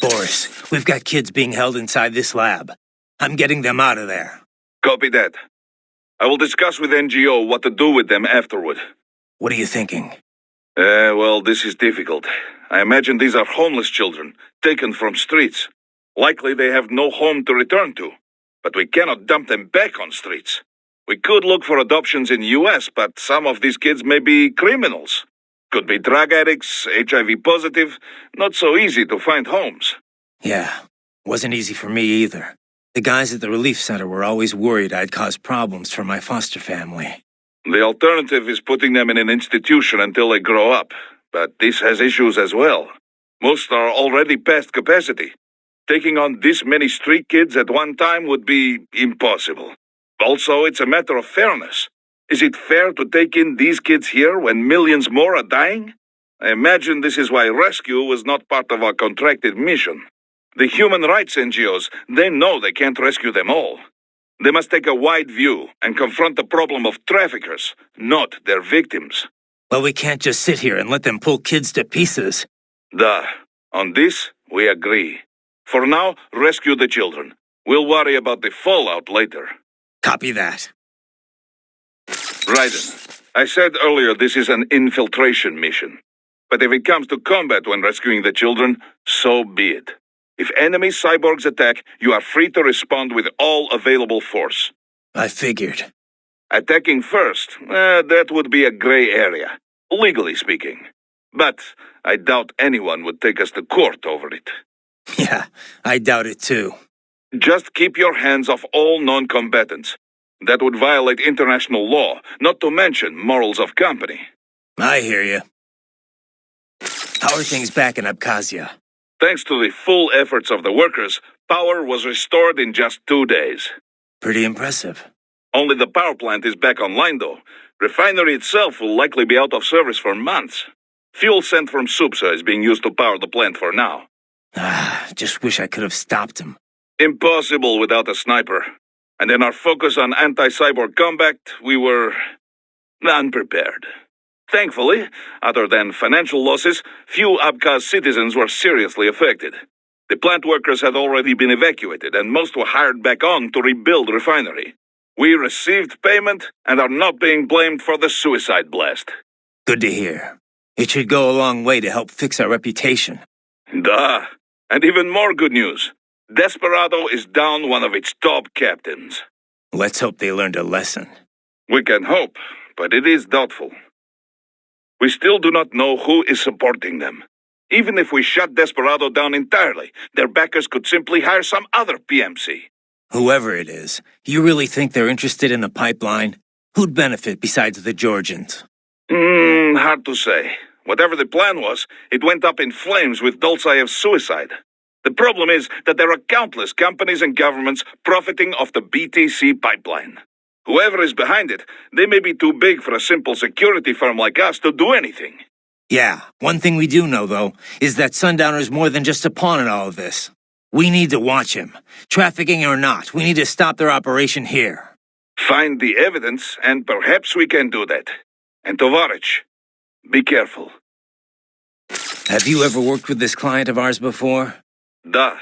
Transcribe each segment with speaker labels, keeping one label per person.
Speaker 1: Boris, we've got kids being held inside this lab. I'm getting them out of there.
Speaker 2: Copy that. I will discuss with NGO what to do with them afterward.
Speaker 1: What are you thinking?
Speaker 2: Well, this is difficult. I imagine these are homeless children, taken from streets. Likely they have no home to return to. But we cannot dump them back on streets. We could look for adoptions in US, but some of these kids may be criminals. Could be drug addicts, HIV positive. Not so easy to find homes.
Speaker 1: Yeah, wasn't easy for me either. The guys at the relief center were always worried I'd cause problems for my foster family.
Speaker 2: The alternative is putting them in an institution until they grow up. But this has issues as well. Most are already past capacity. Taking on this many street kids at one time would be impossible. Also, it's a matter of fairness. Is it fair to take in these kids here when millions more are dying? I imagine this is why rescue was not part of our contracted mission. The human rights NGOs, they know they can't rescue them all. They must take a wide view and confront the problem of traffickers, not their victims.
Speaker 1: Well, we can't just sit here and let them pull kids to pieces.
Speaker 2: Duh. On this, we agree. For now, rescue the children. We'll worry about the fallout later.
Speaker 1: Copy that.
Speaker 2: Raiden, I said earlier this is an infiltration mission. But if it comes to combat when rescuing the children, so be it. If enemy cyborgs attack, you are free to respond with all available force.
Speaker 1: I figured.
Speaker 2: Attacking first, that would be a gray area, legally speaking. But I doubt anyone would take us to court over it.
Speaker 1: Yeah, I doubt it too.
Speaker 2: Just keep your hands off all non-combatants. That would violate international law, not to mention morals of company.
Speaker 1: I hear you. How are things back in Abkhazia?
Speaker 2: Thanks to the full efforts of the workers, power was restored in just 2 days.
Speaker 1: Pretty impressive.
Speaker 2: Only the power plant is back online, though. Refinery itself will likely be out of service for months. Fuel sent from Supsa is being used to power the plant for now.
Speaker 1: Just wish I could have stopped him.
Speaker 2: Impossible without a sniper. And in our focus on anti-cyborg combat, we were unprepared. Thankfully, other than financial losses, few Abkhaz citizens were seriously affected. The plant workers had already been evacuated, and most were hired back on to rebuild refinery. We received payment and are not being blamed for the suicide blast.
Speaker 1: Good to hear. It should go a long way to help fix our reputation.
Speaker 2: Duh. And even more good news. Desperado is down one of its top captains.
Speaker 1: Let's hope they learned a lesson.
Speaker 2: We can hope, but it is doubtful. We still do not know who is supporting them. Even if we shut Desperado down entirely, their backers could simply hire some other PMC.
Speaker 1: Whoever it is, you really think they're interested in the pipeline? Who'd benefit besides the Georgians?
Speaker 2: Hard to say. Whatever the plan was, it went up in flames with Dolzaev's suicide. The problem is that there are countless companies and governments profiting off the BTC pipeline. Whoever is behind it, they may be too big for a simple security firm like us to do anything.
Speaker 1: Yeah, one thing we do know, though, is that Sundowner's more than just a pawn in all of this. We need to watch him. Trafficking or not, we need to stop their operation here.
Speaker 2: Find the evidence, and perhaps we can do that. And Tovarich, be careful.
Speaker 1: Have you ever worked with this client of ours before?
Speaker 2: Duh.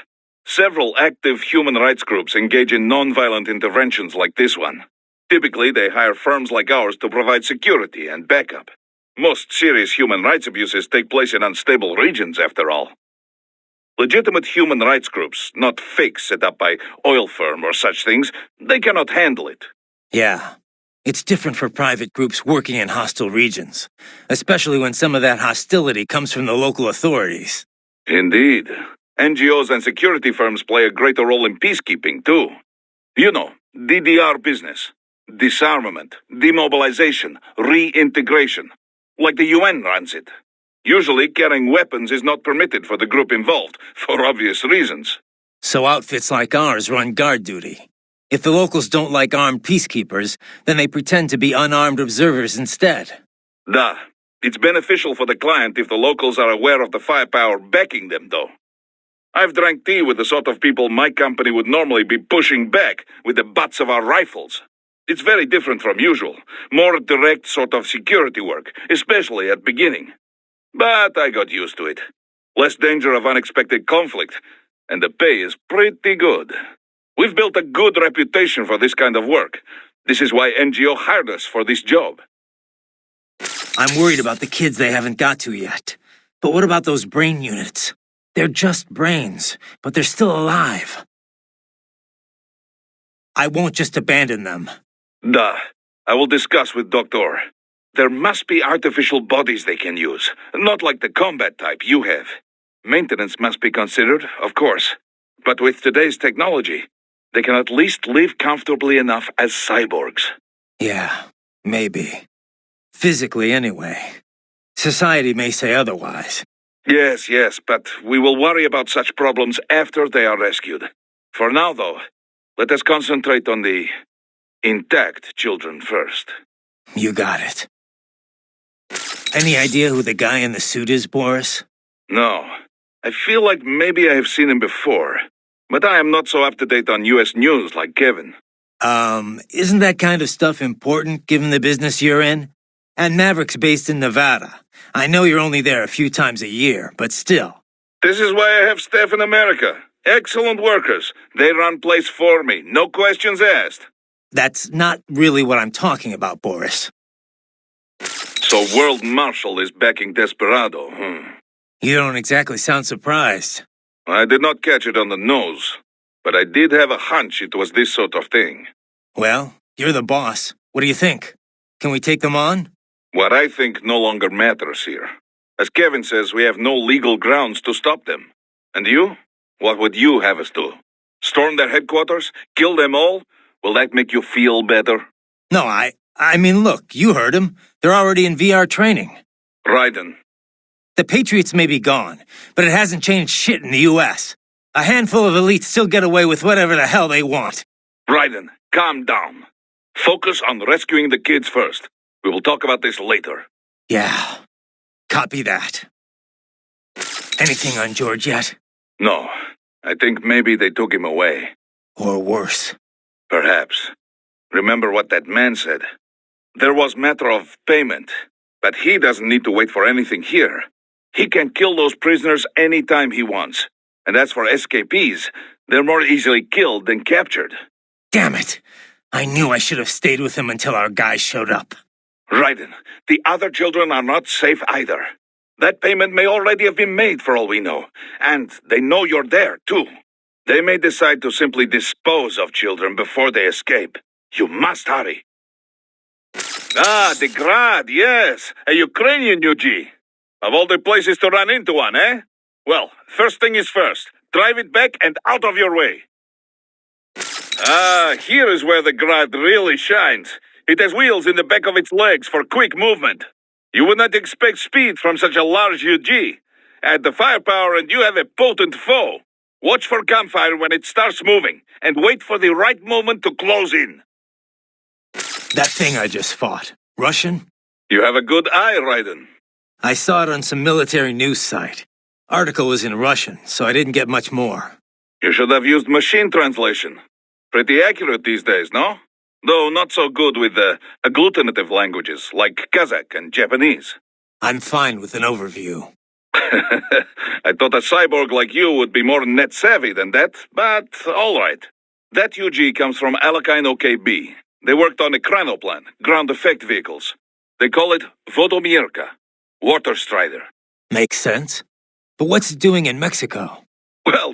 Speaker 2: Several active human rights groups engage in non-violent interventions like this one. Typically, they hire firms like ours to provide security and backup. Most serious human rights abuses take place in unstable regions, after all. Legitimate human rights groups, not fakes set up by oil firm or such things, they cannot handle it.
Speaker 1: Yeah. It's different for private groups working in hostile regions, especially when some of that hostility comes from the local authorities.
Speaker 2: Indeed. NGOs and security firms play a greater role in peacekeeping, too. You know, DDR business. Disarmament, demobilization, reintegration. Like the UN runs it. Usually, carrying weapons is not permitted for the group involved, for obvious reasons.
Speaker 1: So outfits like ours run guard duty. If the locals don't like armed peacekeepers, then they pretend to be unarmed observers instead.
Speaker 2: Duh. It's beneficial for the client if the locals are aware of the firepower backing them, though. I've drank tea with the sort of people my company would normally be pushing back with the butts of our rifles. It's very different from usual, more direct sort of security work, especially at beginning. But I got used to it. less danger of unexpected conflict, and the pay is pretty good. We've built a good reputation for this kind of work. This is why NGO hired us for this job.
Speaker 1: I'm worried about the kids they haven't got to yet. But what about those brain units? They're just brains, but they're still alive. I won't just abandon them.
Speaker 2: Duh. I will discuss with Doctor. There must be artificial bodies they can use, not like the combat type you have. Maintenance must be considered, of course. But with today's technology, they can at least live comfortably enough as cyborgs.
Speaker 1: Yeah, maybe. Physically, anyway. Society may say otherwise.
Speaker 2: Yes, but we will worry about such problems after they are rescued. For now, though, let us concentrate on the intact children first.
Speaker 1: You got it. Any idea who the guy in the suit is, Boris?
Speaker 2: No. I feel like maybe I have seen him before, but I am not so up-to-date on US news like Kevin.
Speaker 1: Isn't that kind of stuff important given the business you're in? And Maverick's based in Nevada. I know you're only there a few times a year, but still.
Speaker 2: This is why I have staff in America. Excellent workers. They run place for me, no questions asked.
Speaker 1: That's not really what I'm talking about, Boris.
Speaker 2: So World Marshal is backing Desperado,
Speaker 1: You don't exactly sound surprised.
Speaker 2: I did not catch it on the nose, but I did have a hunch it was this sort of thing.
Speaker 1: Well, you're the boss. What do you think? Can we take them on?
Speaker 2: What I think no longer matters here. As Kevin says, we have no legal grounds to stop them. And you? What would you have us do? Storm their headquarters? Kill them all? Will that make you feel better?
Speaker 1: No, I mean, look, you heard him. They're already in VR training.
Speaker 2: Raiden.
Speaker 1: The Patriots may be gone, but it hasn't changed shit in the U.S. A handful of elites still get away with whatever the hell they want.
Speaker 2: Raiden, calm down. Focus on rescuing the kids first. We will talk about this later.
Speaker 1: Yeah, copy that. Anything on George yet?
Speaker 2: No, I think maybe they took him away.
Speaker 1: Or worse.
Speaker 2: Perhaps. Remember what that man said. There was matter of payment, but he doesn't need to wait for anything here. He can kill those prisoners anytime he wants. And as for escapees, they're more easily killed than captured.
Speaker 1: Damn it! I knew I should have stayed with him until our guys showed up.
Speaker 2: Raiden, the other children are not safe either. That payment may already have been made for all we know, and they know you're there, too. They may decide to simply dispose of children before they escape. You must hurry. Ah, the Grad, yes, a Ukrainian UG. Of all the places to run into one, eh? Well, first thing is first. Drive it back and out of your way. Ah, here is where the Grad really shines. It has wheels in the back of its legs for quick movement. You would not expect speed from such a large UG. Add the firepower and you have a potent foe. Watch for gunfire when it starts moving, and wait for the right moment to close in.
Speaker 1: That thing I just fought. Russian?
Speaker 2: You have a good eye, Raiden.
Speaker 1: I saw it on some military news site. Article was in Russian, so I didn't get much more.
Speaker 2: You should have used machine translation. Pretty accurate these days, no? Though not so good with the agglutinative languages like Kazakh and Japanese.
Speaker 1: I'm fine with an overview.
Speaker 2: I thought a cyborg like you would be more net-savvy than that, but all right. That UG comes from Alakine OKB. They worked on a Kranoplan, ground effect vehicles. They call it Vodomierka, Water Strider.
Speaker 1: Makes sense. But what's it doing in Mexico?
Speaker 2: Well,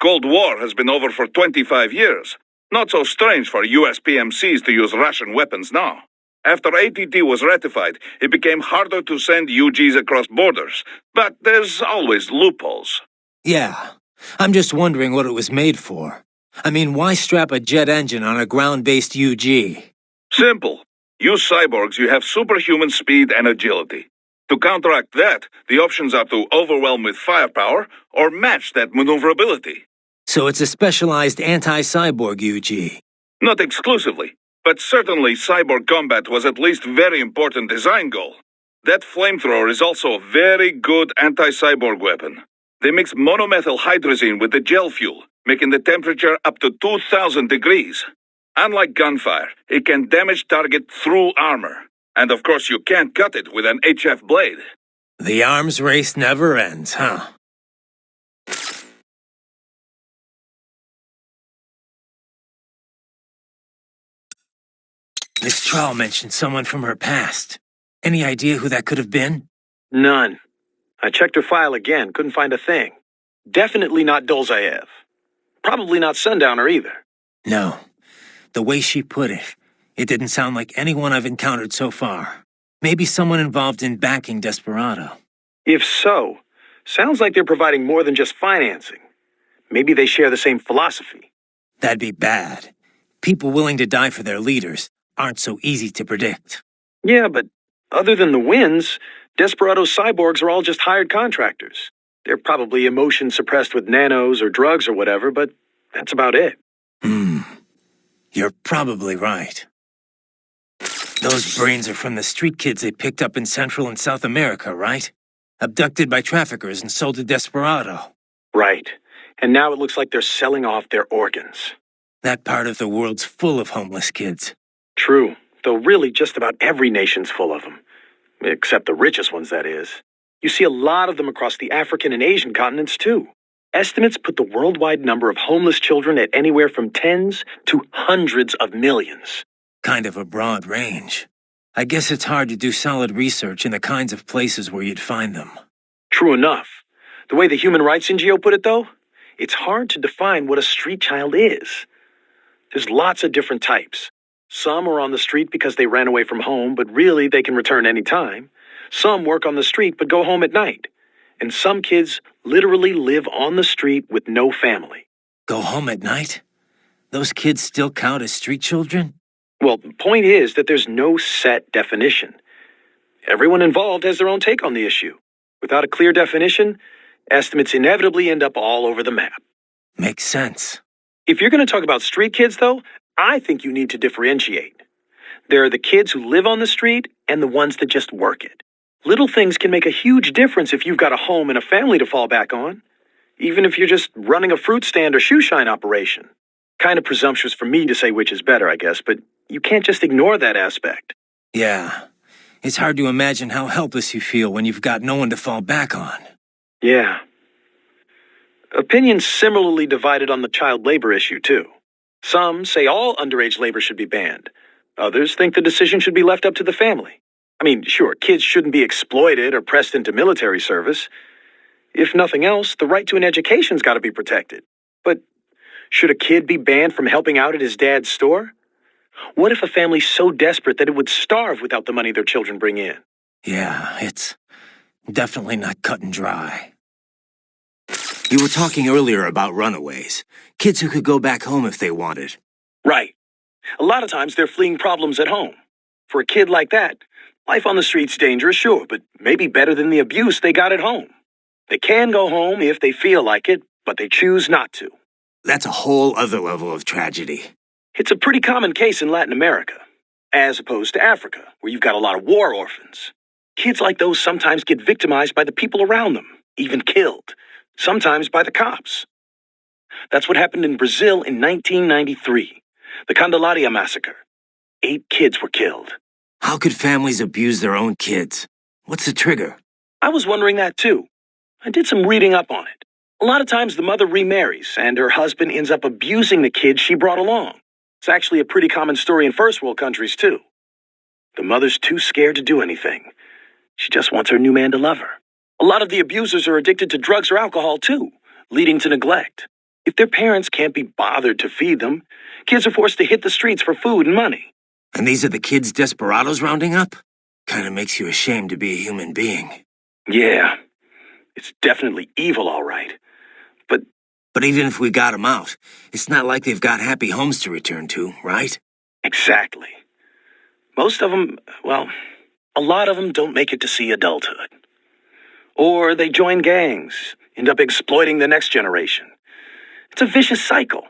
Speaker 2: Cold War has been over for 25 years. Not so strange for US PMCs to use Russian weapons now. After ATT was ratified, it became harder to send UGs across borders. But there's always loopholes.
Speaker 1: Yeah. I'm just wondering what it was made for. I mean, why strap a jet engine on a ground-based UG?
Speaker 2: Simple. You cyborgs, you have superhuman speed and agility. To counteract that, the options are to overwhelm with firepower or match that maneuverability.
Speaker 1: So it's a specialized anti-cyborg UG.
Speaker 2: Not exclusively, but certainly cyborg combat was at least very important design goal. That flamethrower is also a very good anti-cyborg weapon. They mix monomethyl hydrazine with the gel fuel, making the temperature up to 2,000 degrees. Unlike gunfire, it can damage target through armor. And of course you can't cut it with an HF blade.
Speaker 1: The arms race never ends, huh? Miss Trawl mentioned someone from her past. Any idea who that could have been?
Speaker 3: None. I checked her file again, couldn't find a thing. Definitely not Dolzaev. Probably not Sundowner either.
Speaker 1: No. The way she put it, it didn't sound like anyone I've encountered so far. Maybe someone involved in backing Desperado.
Speaker 3: If so, sounds like they're providing more than just financing. Maybe they share the same philosophy.
Speaker 1: That'd be bad. People willing to die for their leaders aren't so easy to predict.
Speaker 3: Yeah, but other than the wins, Desperado's cyborgs are all just hired contractors. They're probably emotion suppressed with nanos or drugs or whatever, but that's about it.
Speaker 1: You're probably right. Those brains are from the street kids they picked up in Central and South America, right? Abducted by traffickers and sold to Desperado.
Speaker 3: Right. And now it looks like they're selling off their organs.
Speaker 1: That part of the world's full of homeless kids.
Speaker 3: True, though really just about every nation's full of them. Except the richest ones, that is. You see a lot of them across the African and Asian continents, too. Estimates put the worldwide number of homeless children at anywhere from tens to hundreds of millions.
Speaker 1: Kind of a broad range. I guess it's hard to do solid research in the kinds of places where you'd find them.
Speaker 3: True enough. The way the Human Rights NGO put it, though, it's hard to define what a street child is. There's lots of different types. Some are on the street because they ran away from home, but really they can return any time. Some work on the street but go home at night. And some kids literally live on the street with no family.
Speaker 1: Go home at night? Those kids still count as street children?
Speaker 3: Well, the point is that there's no set definition. Everyone involved has their own take on the issue. Without a clear definition, estimates inevitably end up all over the map.
Speaker 1: Makes sense.
Speaker 3: If you're going to talk about street kids, though, I think you need to differentiate. There are the kids who live on the street and the ones that just work it. Little things can make a huge difference if you've got a home and a family to fall back on, even if you're just running a fruit stand or shoe shine operation. Kind of presumptuous for me to say which is better, I guess, but you can't just ignore that aspect.
Speaker 1: Yeah. It's hard to imagine how helpless you feel when you've got no one to fall back on.
Speaker 3: Yeah. Opinions similarly divided on the child labor issue, too. Some say all underage labor should be banned. Others think the decision should be left up to the family. I mean, sure, kids shouldn't be exploited or pressed into military service. If nothing else, the right to an education's got to be protected. But should a kid be banned from helping out at his dad's store? What if a family's so desperate that it would starve without the money their children bring in?
Speaker 1: Yeah, it's definitely not cut and dry. You were talking earlier about runaways. Kids who could go back home if they wanted.
Speaker 3: Right. A lot of times they're fleeing problems at home. For a kid like that, life on the street's dangerous, sure, but maybe better than the abuse they got at home. They can go home if they feel like it, but they choose not to.
Speaker 1: That's a whole other level of tragedy.
Speaker 3: It's a pretty common case in Latin America, as opposed to Africa, where you've got a lot of war orphans. Kids like those sometimes get victimized by the people around them, even killed, sometimes by the cops. That's what happened in Brazil in 1993, the Candelaria massacre. 8 kids were killed.
Speaker 1: How could families abuse their own kids? What's the trigger?
Speaker 3: I was wondering that too. I did some reading up on it. A lot of times the mother remarries, and her husband ends up abusing the kids she brought along. It's actually a pretty common story in first world countries too. The mother's too scared to do anything. She just wants her new man to love her. A lot of the abusers are addicted to drugs or alcohol too, leading to neglect. If their parents can't be bothered to feed them, kids are forced to hit the streets for food and money.
Speaker 1: And these are the kids Desperado's rounding up? Kinda makes you ashamed to be a human being.
Speaker 3: Yeah, it's definitely evil, all right.
Speaker 1: But even if we got them out, it's not like they've got happy homes to return to, right?
Speaker 3: Exactly. Most of them, well, a lot of them don't make it to see adulthood. Or they join gangs, end up exploiting the next generation. It's a vicious cycle.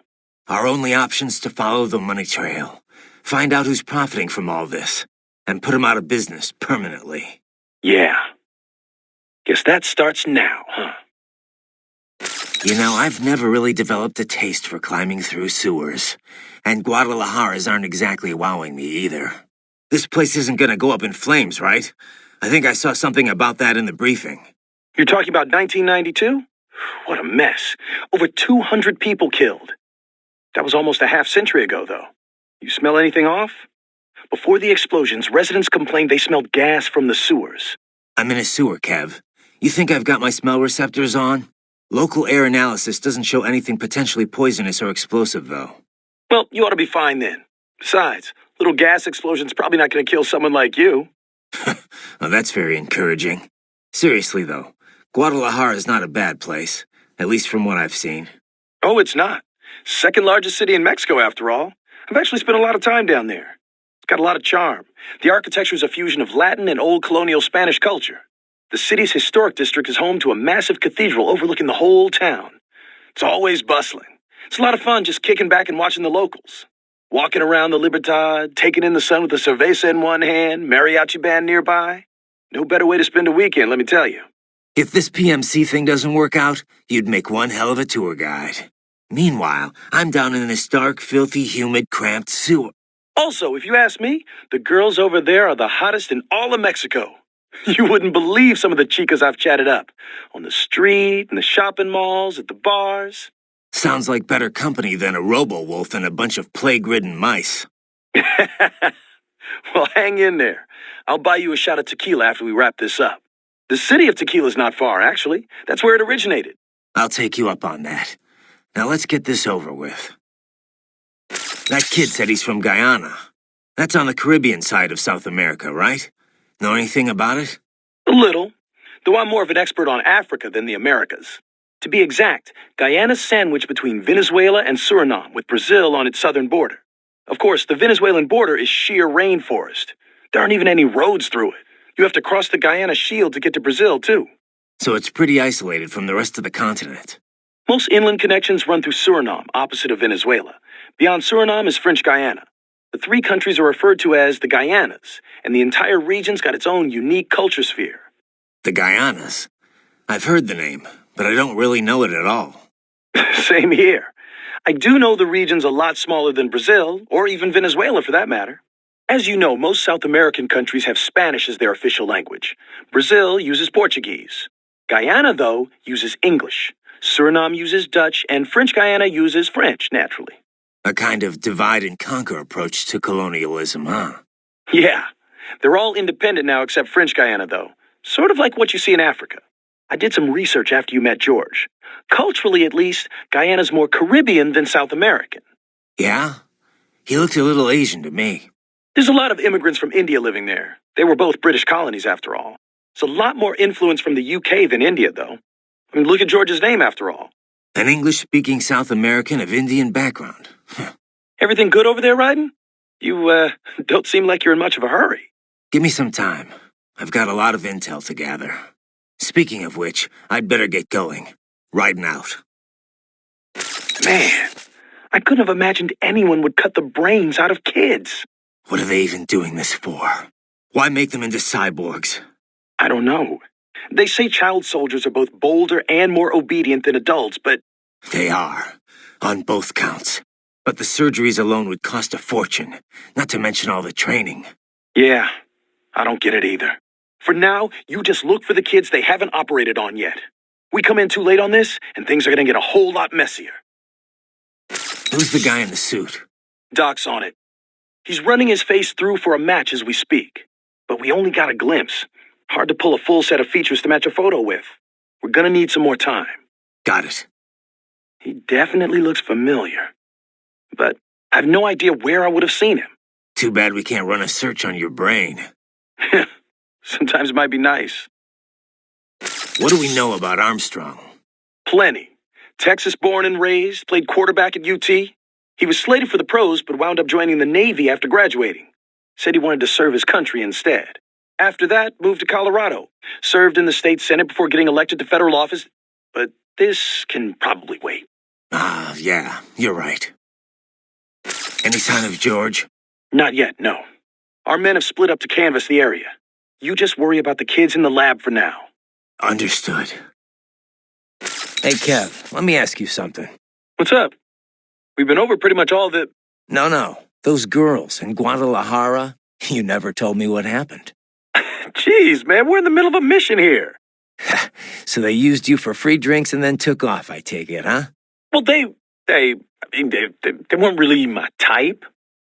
Speaker 1: Our only option's to follow the money trail, find out who's profiting from all this, and put them out of business permanently.
Speaker 3: Yeah. Guess that starts now, huh?
Speaker 1: You know, I've never really developed a taste for climbing through sewers, and Guadalajaras aren't exactly wowing me either. This place isn't gonna go up in flames, right? I think I saw something about that in the briefing.
Speaker 3: You're talking about 1992? What a mess. Over 200 people killed. That was almost a half-century ago, though. You smell anything off? Before the explosions, residents complained they smelled gas from the sewers.
Speaker 1: I'm in a sewer, Kev. You think I've got my smell receptors on? Local air analysis doesn't show anything potentially poisonous or explosive, though.
Speaker 3: Well, you ought to be fine then. Besides, little gas explosion's probably not going to kill someone like you.
Speaker 1: Well, that's very encouraging. Seriously, though, Guadalajara is not a bad place, at least from what I've seen.
Speaker 3: Oh, it's not. Second largest city in Mexico, after all. I've actually spent a lot of time down there. It's got a lot of charm. The architecture is a fusion of Latin and old colonial Spanish culture. The city's historic district is home to a massive cathedral overlooking the whole town. It's always bustling. It's a lot of fun just kicking back and watching the locals. Walking around the Libertad, taking in the sun with a cerveza in one hand, mariachi band nearby. No better way to spend a weekend, let me tell you.
Speaker 1: If this PMC thing doesn't work out, you'd make one hell of a tour guide. Meanwhile, I'm down in this dark, filthy, humid, cramped sewer.
Speaker 3: Also, if you ask me, the girls over there are the hottest in all of Mexico. You wouldn't believe some of the chicas I've chatted up. On the street, in the shopping malls, at the bars.
Speaker 1: Sounds like better company than a robo-wolf and a bunch of plague-ridden mice.
Speaker 3: Well, hang in there. I'll buy you a shot of tequila after we wrap this up. The city of tequila's not far, actually. That's where it originated.
Speaker 1: I'll take you up on that. Now let's get this over with. That kid said he's from Guyana. That's on the Caribbean side of South America, right? Know anything about it?
Speaker 3: A little, though I'm more of an expert on Africa than the Americas. To be exact, Guyana's sandwiched between Venezuela and Suriname, with Brazil on its southern border. Of course, the Venezuelan border is sheer rainforest. There aren't even any roads through it. You have to cross the Guyana Shield to get to Brazil, too.
Speaker 1: So it's pretty isolated from the rest of the continent.
Speaker 3: Most inland connections run through Suriname, opposite of Venezuela. Beyond Suriname is French Guyana. The three countries are referred to as the Guyanas, and the entire region's got its own unique culture sphere.
Speaker 1: The Guyanas? I've heard the name, but I don't really know it at all.
Speaker 3: Same here. I do know the region's a lot smaller than Brazil, or even Venezuela for that matter. As you know, most South American countries have Spanish as their official language. Brazil uses Portuguese. Guyana, though, uses English. Suriname uses Dutch, and French Guyana uses French, naturally.
Speaker 1: A kind of divide-and-conquer approach to colonialism, huh?
Speaker 3: Yeah. They're all independent now except French Guyana, though. Sort of like what you see in Africa. I did some research after you met George. Culturally, at least, Guyana's more Caribbean than South American.
Speaker 1: Yeah? He looked a little Asian to me.
Speaker 3: There's a lot of immigrants from India living there. They were both British colonies, after all. It's a lot more influence from the UK than India, though. I mean, look at George's name, after all.
Speaker 1: An English-speaking South American of Indian background.
Speaker 3: Everything good over there, Ryden? You, don't seem like you're in much of a hurry.
Speaker 1: Give me some time. I've got a lot of intel to gather. Speaking of which, I'd better get going. Riding out.
Speaker 3: Man, I couldn't have imagined anyone would cut the brains out of kids.
Speaker 1: What are they even doing this for? Why make them into cyborgs?
Speaker 3: I don't know. They say child soldiers are both bolder and more obedient than adults, but...
Speaker 1: They are, on both counts. But the surgeries alone would cost a fortune, not to mention all the training.
Speaker 3: Yeah, I don't get it either. For now, you just look for the kids they haven't operated on yet. We come in too late on this, and things are gonna get a whole lot messier.
Speaker 1: Who's the guy in the suit?
Speaker 3: Doc's on it. He's running his face through for a match as we speak. But we only got a glimpse. Hard to pull a full set of features to match a photo with. We're gonna need some more time.
Speaker 1: Got it.
Speaker 3: He definitely looks familiar. But I have no idea where I would have seen him.
Speaker 1: Too bad we can't run a search on your brain.
Speaker 3: Sometimes it might be nice.
Speaker 1: What do we know about Armstrong?
Speaker 3: Plenty. Texas born and raised, played quarterback at UT. He was slated for the pros, but wound up joining the Navy after graduating. Said he wanted to serve his country instead. After that, moved to Colorado. Served in the state senate before getting elected to federal office. But this can probably wait.
Speaker 1: Yeah, you're right. Any sign of George?
Speaker 3: Not yet, no. Our men have split up to canvass the area. You just worry about the kids in the lab for now.
Speaker 1: Understood. Hey, Kev, let me ask you something.
Speaker 3: What's up? We've been over pretty much all the...
Speaker 1: No. Those girls in Guadalajara, you never told me what happened.
Speaker 3: Jeez, man, we're in the middle of a mission here.
Speaker 1: So they used you for free drinks and then took off, I take it, huh?
Speaker 3: Well, they weren't really my type.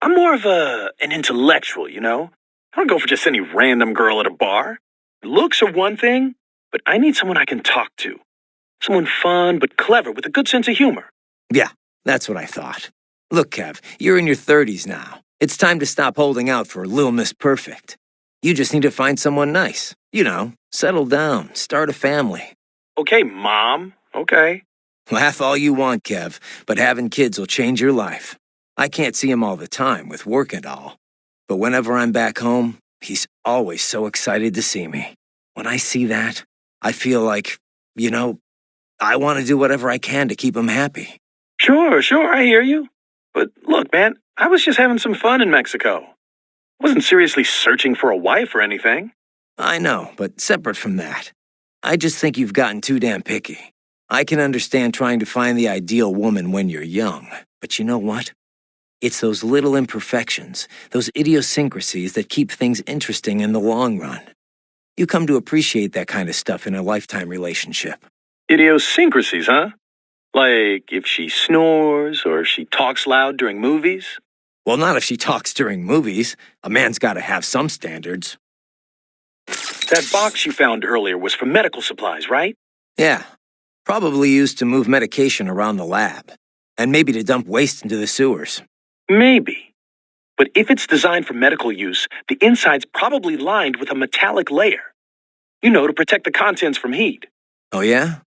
Speaker 3: I'm more of an intellectual, you know? I don't go for just any random girl at a bar. Looks are one thing, but I need someone I can talk to. Someone fun but clever with a good sense of humor.
Speaker 1: Yeah, that's what I thought. Look, Kev, you're in your 30s now. It's time to stop holding out for Lil Miss Perfect. You just need to find someone nice. You know, settle down, start a family.
Speaker 3: Okay, Mom. Okay.
Speaker 1: Laugh all you want, Kev, but having kids will change your life. I can't see him all the time with work and all. But whenever I'm back home, he's always so excited to see me. When I see that, I feel like, you know, I want to do whatever I can to keep him happy.
Speaker 3: Sure, I hear you. But look, man, I was just having some fun in Mexico. I wasn't seriously searching for a wife or anything.
Speaker 1: I know, but separate from that, I just think you've gotten too damn picky. I can understand trying to find the ideal woman when you're young, but you know what? It's those little imperfections, those idiosyncrasies that keep things interesting in the long run. You come to appreciate that kind of stuff in a lifetime relationship.
Speaker 3: Idiosyncrasies, huh? Like if she snores or she talks loud during movies?
Speaker 1: Well, not if she talks during movies. A man's got to have some standards.
Speaker 3: That box you found earlier was for medical supplies, right?
Speaker 1: Yeah, probably used to move medication around the lab, and maybe to dump waste into the sewers.
Speaker 3: Maybe. But if it's designed for medical use, the inside's probably lined with a metallic layer. You know, to protect the contents from heat.
Speaker 1: Oh, yeah?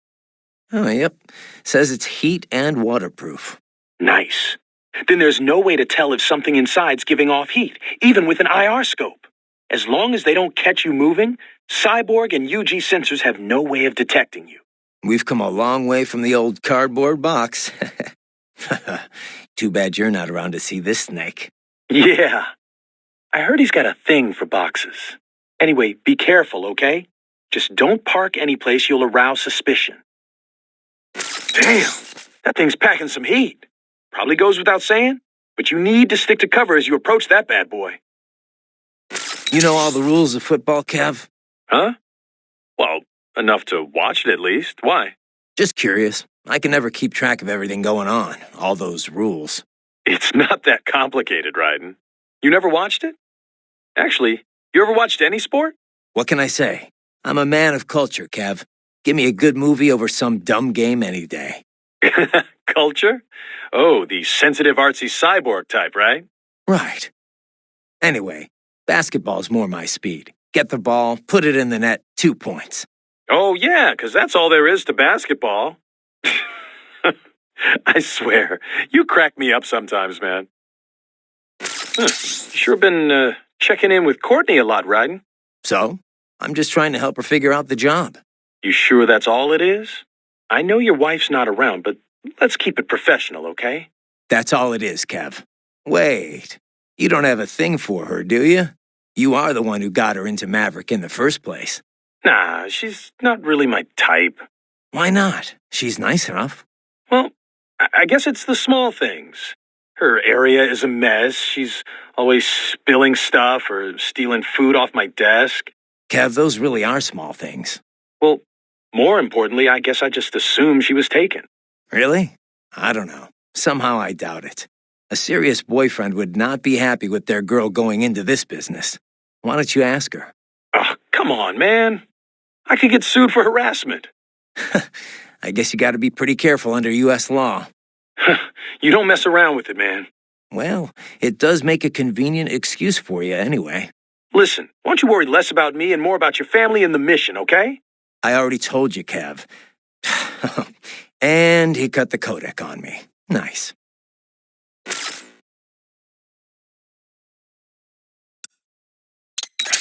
Speaker 1: Oh, yep. Says it's heat and waterproof.
Speaker 3: Nice. Then there's no way to tell if something inside's giving off heat, even with an IR scope. As long as they don't catch you moving, Cyborg and UG sensors have no way of detecting you.
Speaker 1: We've come a long way from the old cardboard box. Too bad you're not around to see this snake.
Speaker 3: Yeah. I heard he's got a thing for boxes. Anyway, be careful, okay? Just don't park any place you'll arouse suspicion. Damn, that thing's packing some heat. Probably goes without saying, but you need to stick to cover as you approach that bad boy.
Speaker 1: You know all the rules of football, Kev?
Speaker 3: Huh? Well, enough to watch it at least. Why?
Speaker 1: Just curious. I can never keep track of everything going on, all those rules.
Speaker 3: It's not that complicated, Ryden. You never watched it? Actually, you ever watched any sport?
Speaker 1: What can I say? I'm a man of culture, Kev. Give me a good movie over some dumb game any day.
Speaker 3: Culture? Oh, the sensitive artsy cyborg type, right?
Speaker 1: Right. Anyway, basketball's more my speed. Get the ball, put it in the net, 2 points.
Speaker 3: Oh, yeah, 'cause that's all there is to basketball. I swear, you crack me up sometimes, man. You sure been checking in with Courtney a lot, Ryden.
Speaker 1: So, I'm just trying to help her figure out the job.
Speaker 3: You sure that's all it is? I know your wife's not around, but let's keep it professional, okay?
Speaker 1: That's all it is, Kev. Wait, you don't have a thing for her, do you? You are the one who got her into Maverick in the first place.
Speaker 3: Nah, she's not really my type.
Speaker 1: Why not? She's nice enough.
Speaker 3: Well, I guess it's the small things. Her area is a mess. She's always spilling stuff or stealing food off my desk.
Speaker 1: Kev, those really are small things.
Speaker 3: Well, more importantly, I guess I just assumed she was taken.
Speaker 1: Really? I don't know. Somehow I doubt it. A serious boyfriend would not be happy with their girl going into this business. Why don't you ask her?
Speaker 3: Oh, come on, man. I could get sued for harassment.
Speaker 1: I guess you gotta be pretty careful under U.S. law.
Speaker 3: You don't mess around with it, man.
Speaker 1: Well, it does make a convenient excuse for you anyway.
Speaker 3: Listen, why don't you worry less about me and more about your family and the mission, okay?
Speaker 1: I already told you, Kev. And he cut the codec on me. Nice.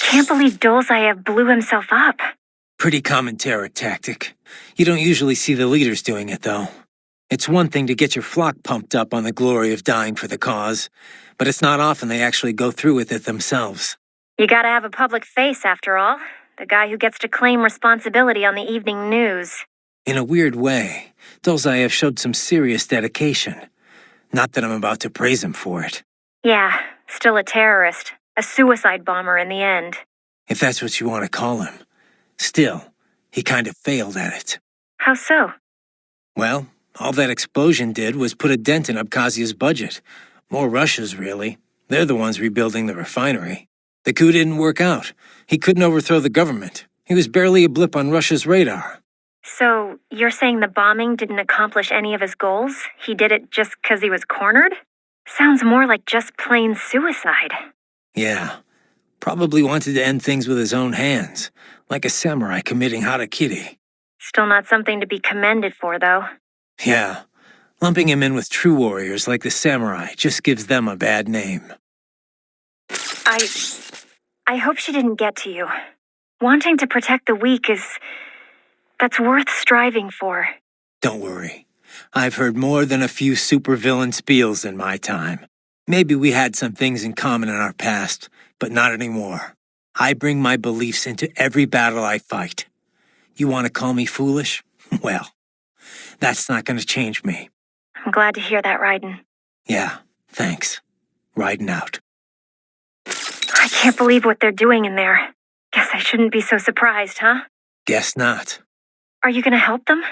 Speaker 4: Can't believe Dolesayev blew himself up.
Speaker 1: Pretty common terror tactic. You don't usually see the leaders doing it, though. It's one thing to get your flock pumped up on the glory of dying for the cause, but it's not often they actually go through with it themselves.
Speaker 4: You gotta have a public face, after all. The guy who gets to claim responsibility on the evening news.
Speaker 1: In a weird way, Dolesayev showed some serious dedication. Not that I'm about to praise him for it.
Speaker 4: Yeah, still a terrorist. A suicide bomber in the end.
Speaker 1: If that's what you want to call him. Still, he kind of failed at it.
Speaker 4: How so?
Speaker 1: Well, all that explosion did was put a dent in Abkhazia's budget. More Russia's, really.
Speaker 5: They're the ones rebuilding the refinery. The coup didn't work out. He couldn't overthrow the government. He was barely a blip on Russia's radar.
Speaker 4: So, you're saying the bombing didn't accomplish any of his goals? He did it just because he was cornered? Sounds more like just plain suicide.
Speaker 5: Yeah. Probably wanted to end things with his own hands, like a samurai committing harakiri.
Speaker 4: Still not something to be commended for, though.
Speaker 5: Yeah. Lumping him in with true warriors like the samurai just gives them a bad name.
Speaker 4: I hope she didn't get to you. Wanting to protect the weak that's worth striving for.
Speaker 5: Don't worry. I've heard more than a few supervillain spiels in my time. Maybe we had some things in common in our past, but not anymore. I bring my beliefs into every battle I fight. You want to call me foolish? Well, that's not going to change me.
Speaker 4: I'm glad to hear that, Raiden.
Speaker 5: Yeah, thanks. Riding out.
Speaker 4: I can't believe what they're doing in there. Guess I shouldn't be so surprised, huh?
Speaker 5: Guess not.
Speaker 4: Are you gonna help them?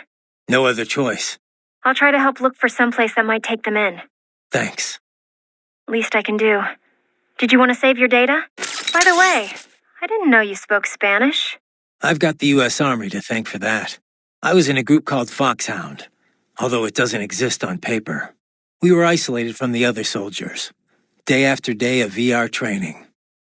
Speaker 5: No other choice.
Speaker 4: I'll try to help look for someplace that might take them in.
Speaker 5: Thanks.
Speaker 4: Least I can do. Did you want to save your data? By the way, I didn't know you spoke Spanish.
Speaker 5: I've got the U.S. Army to thank for that. I was in a group called Foxhound, although it doesn't exist on paper. We were isolated from the other soldiers. Day after day of VR training.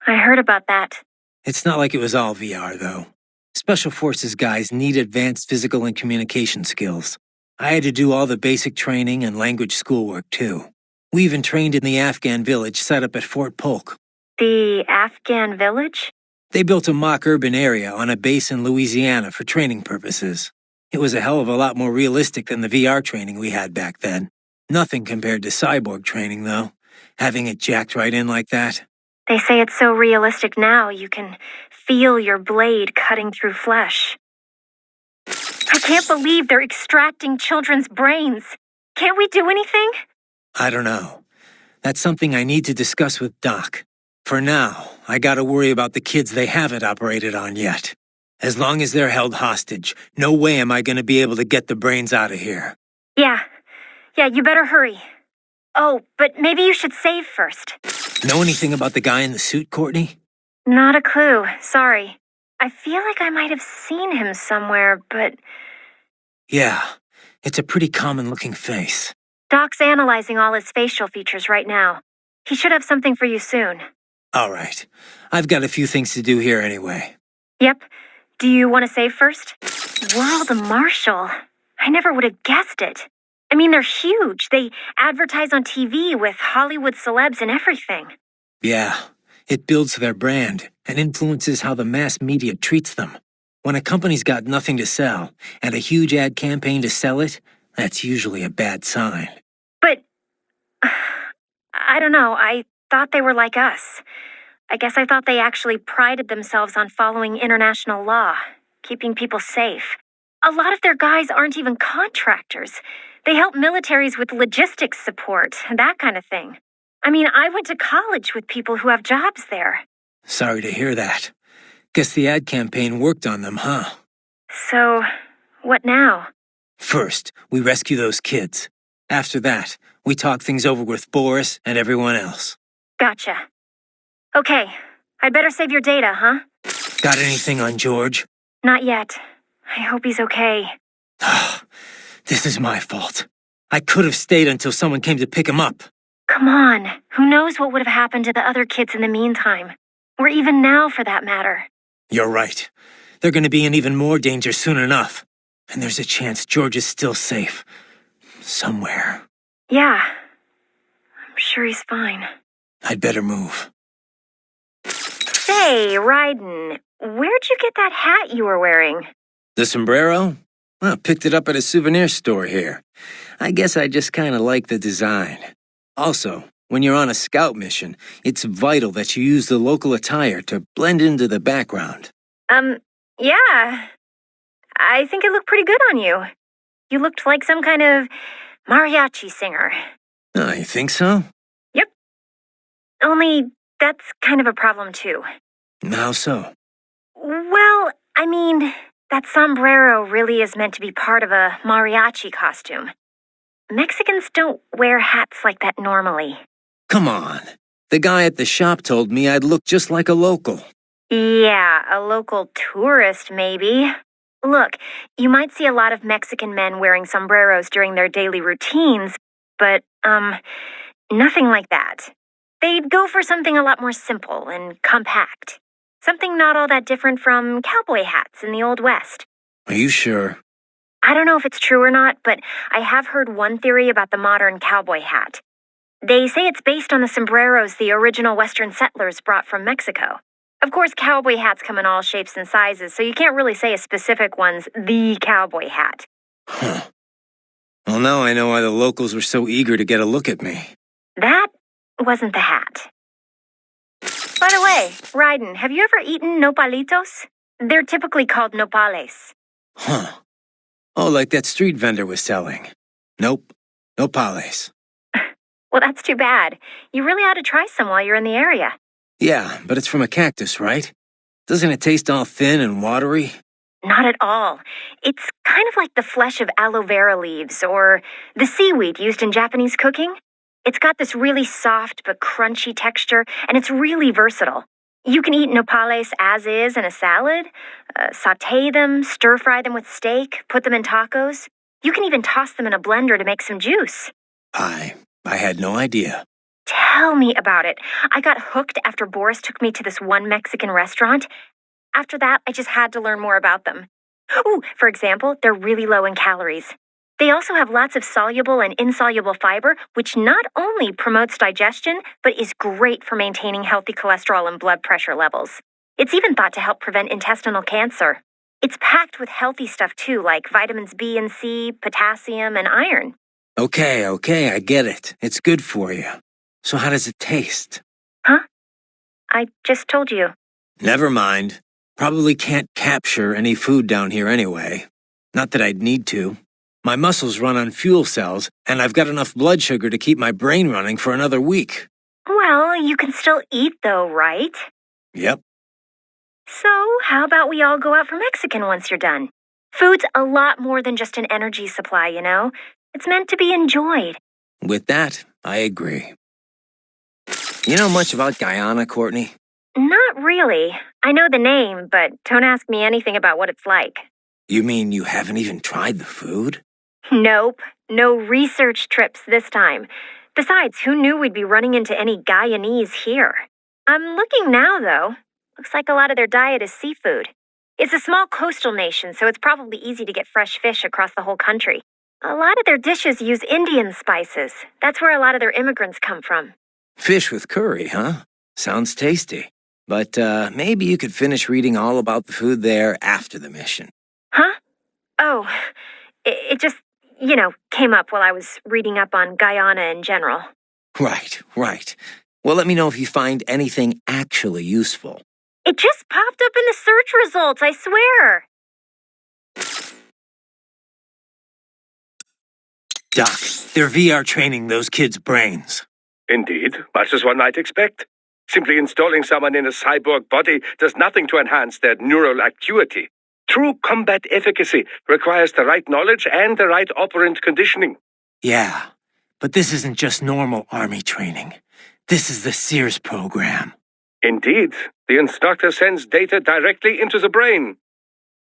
Speaker 4: I heard about that.
Speaker 5: It's not like it was all VR, though. Special Forces guys need advanced physical and communication skills. I had to do all the basic training and language schoolwork, too. We even trained in the Afghan village set up at Fort Polk.
Speaker 4: The Afghan village?
Speaker 5: They built a mock urban area on a base in Louisiana for training purposes. It was a hell of a lot more realistic than the VR training we had back then. Nothing compared to cyborg training, though. Having it jacked right in like that.
Speaker 4: They say it's so realistic now you can feel your blade cutting through flesh. I can't believe they're extracting children's brains. Can't we do anything?
Speaker 5: I don't know. That's something I need to discuss with Doc. For now, I gotta worry about the kids they haven't operated on yet. As long as they're held hostage, no way am I gonna be able to get the brains out of here.
Speaker 4: Yeah, you better hurry. Oh, but maybe you should save first.
Speaker 5: Know anything about the guy in the suit, Courtney?
Speaker 4: Not a clue, sorry. I feel like I might have seen him somewhere, but...
Speaker 5: Yeah, it's a pretty common-looking face.
Speaker 4: Doc's analyzing all his facial features right now. He should have something for you soon.
Speaker 5: All right. I've got a few things to do here anyway.
Speaker 4: Yep. Do you want to save first? World Marshal. I never would have guessed it. I mean, they're huge. They advertise on TV with Hollywood celebs and everything.
Speaker 5: Yeah, it builds their brand and influences how the mass media treats them. When a company's got nothing to sell and a huge ad campaign to sell it, that's usually a bad sign.
Speaker 4: But, I don't know, I thought they were like us. I guess I thought they actually prided themselves on following international law, keeping people safe. A lot of their guys aren't even contractors. They help militaries with logistics support, that kind of thing. I mean, I went to college with people who have jobs there.
Speaker 5: Sorry to hear that. Guess the ad campaign worked on them, huh?
Speaker 4: So, what now?
Speaker 5: First, we rescue those kids. After that, we talk things over with Boris and everyone else.
Speaker 4: Gotcha. Okay, I'd better save your data, huh?
Speaker 5: Got anything on George?
Speaker 4: Not yet. I hope he's okay.
Speaker 5: This is my fault. I could have stayed until someone came to pick him up.
Speaker 4: Come on. Who knows what would have happened to the other kids in the meantime? Or even now, for that matter.
Speaker 5: You're right. They're going to be in even more danger soon enough. And there's a chance George is still safe. Somewhere.
Speaker 4: Yeah. I'm sure he's fine.
Speaker 5: I'd better move.
Speaker 4: Say, Raiden, where'd you get that hat you were wearing?
Speaker 5: The sombrero? Well, picked it up at a souvenir store here. I guess I just kind of like the design. Also, when you're on a scout mission, it's vital that you use the local attire to blend into the background.
Speaker 4: Yeah. I think it looked pretty good on you. You looked like some kind of mariachi singer.
Speaker 5: Oh, you think so?
Speaker 4: Yep. Only, that's kind of a problem, too.
Speaker 5: How so?
Speaker 4: Well, I mean, that sombrero really is meant to be part of a mariachi costume. Mexicans don't wear hats like that normally.
Speaker 5: Come on. The guy at the shop told me I'd look just like a local.
Speaker 4: Yeah, a local tourist, maybe. Look, you might see a lot of Mexican men wearing sombreros during their daily routines, but, nothing like that. They'd go for something a lot more simple and compact. Something not all that different from cowboy hats in the Old West.
Speaker 5: Are you sure?
Speaker 4: I don't know if it's true or not, but I have heard one theory about the modern cowboy hat. They say it's based on the sombreros the original Western settlers brought from Mexico. Of course, cowboy hats come in all shapes and sizes, so you can't really say a specific one's the cowboy hat.
Speaker 5: Huh. Well, now I know why the locals were so eager to get a look at me.
Speaker 4: That wasn't the hat. By the way, Raiden, have you ever eaten nopalitos? They're typically called nopales.
Speaker 5: Huh. Oh, like that street vendor was selling. Nope. Nopales.
Speaker 4: Well, that's too bad. You really ought to try some while you're in the area.
Speaker 5: Yeah, but it's from a cactus, right? Doesn't it taste all thin and watery?
Speaker 4: Not at all. It's kind of like the flesh of aloe vera leaves or the seaweed used in Japanese cooking. It's got this really soft but crunchy texture, and it's really versatile. You can eat nopales as is in a salad, saute them, stir-fry them with steak, put them in tacos. You can even toss them in a blender to make some juice.
Speaker 5: I had no idea.
Speaker 4: Tell me about it. I got hooked after Boris took me to this one Mexican restaurant. After that, I just had to learn more about them. Ooh, for example, they're really low in calories. They also have lots of soluble and insoluble fiber, which not only promotes digestion, but is great for maintaining healthy cholesterol and blood pressure levels. It's even thought to help prevent intestinal cancer. It's packed with healthy stuff too, like vitamins B and C, potassium, and iron.
Speaker 5: Okay, I get it. It's good for you. So how does it taste?
Speaker 4: Huh? I just told you.
Speaker 5: Never mind. Probably can't capture any food down here anyway. Not that I'd need to. My muscles run on fuel cells, and I've got enough blood sugar to keep my brain running for another week.
Speaker 4: Well, you can still eat though, right?
Speaker 5: Yep.
Speaker 4: So, how about we all go out for Mexican once you're done? Food's a lot more than just an energy supply, you know? It's meant to be enjoyed.
Speaker 5: With that, I agree. You know much about Guyana, Courtney?
Speaker 4: Not really. I know the name, but don't ask me anything about what it's like.
Speaker 5: You mean you haven't even tried the food?
Speaker 4: Nope. No research trips this time. Besides, who knew we'd be running into any Guyanese here? I'm looking now, though. Looks like a lot of their diet is seafood. It's a small coastal nation, so it's probably easy to get fresh fish across the whole country. A lot of their dishes use Indian spices. That's where a lot of their immigrants come from.
Speaker 5: Fish with curry, huh? Sounds tasty. But maybe you could finish reading all about the food there after the mission.
Speaker 4: Huh? Oh, it just, came up while I was reading up on Guyana in general.
Speaker 5: Right. Well, let me know if you find anything actually useful.
Speaker 4: It just popped up in the search results, I swear.
Speaker 5: Doc, they're VR training those kids' brains.
Speaker 6: Indeed, much as one might expect. Simply installing someone in a cyborg body does nothing to enhance their neural acuity. True combat efficacy requires the right knowledge and the right operant conditioning.
Speaker 5: Yeah, but this isn't just normal army training. This is the Sears program.
Speaker 6: Indeed, the instructor sends data directly into the brain.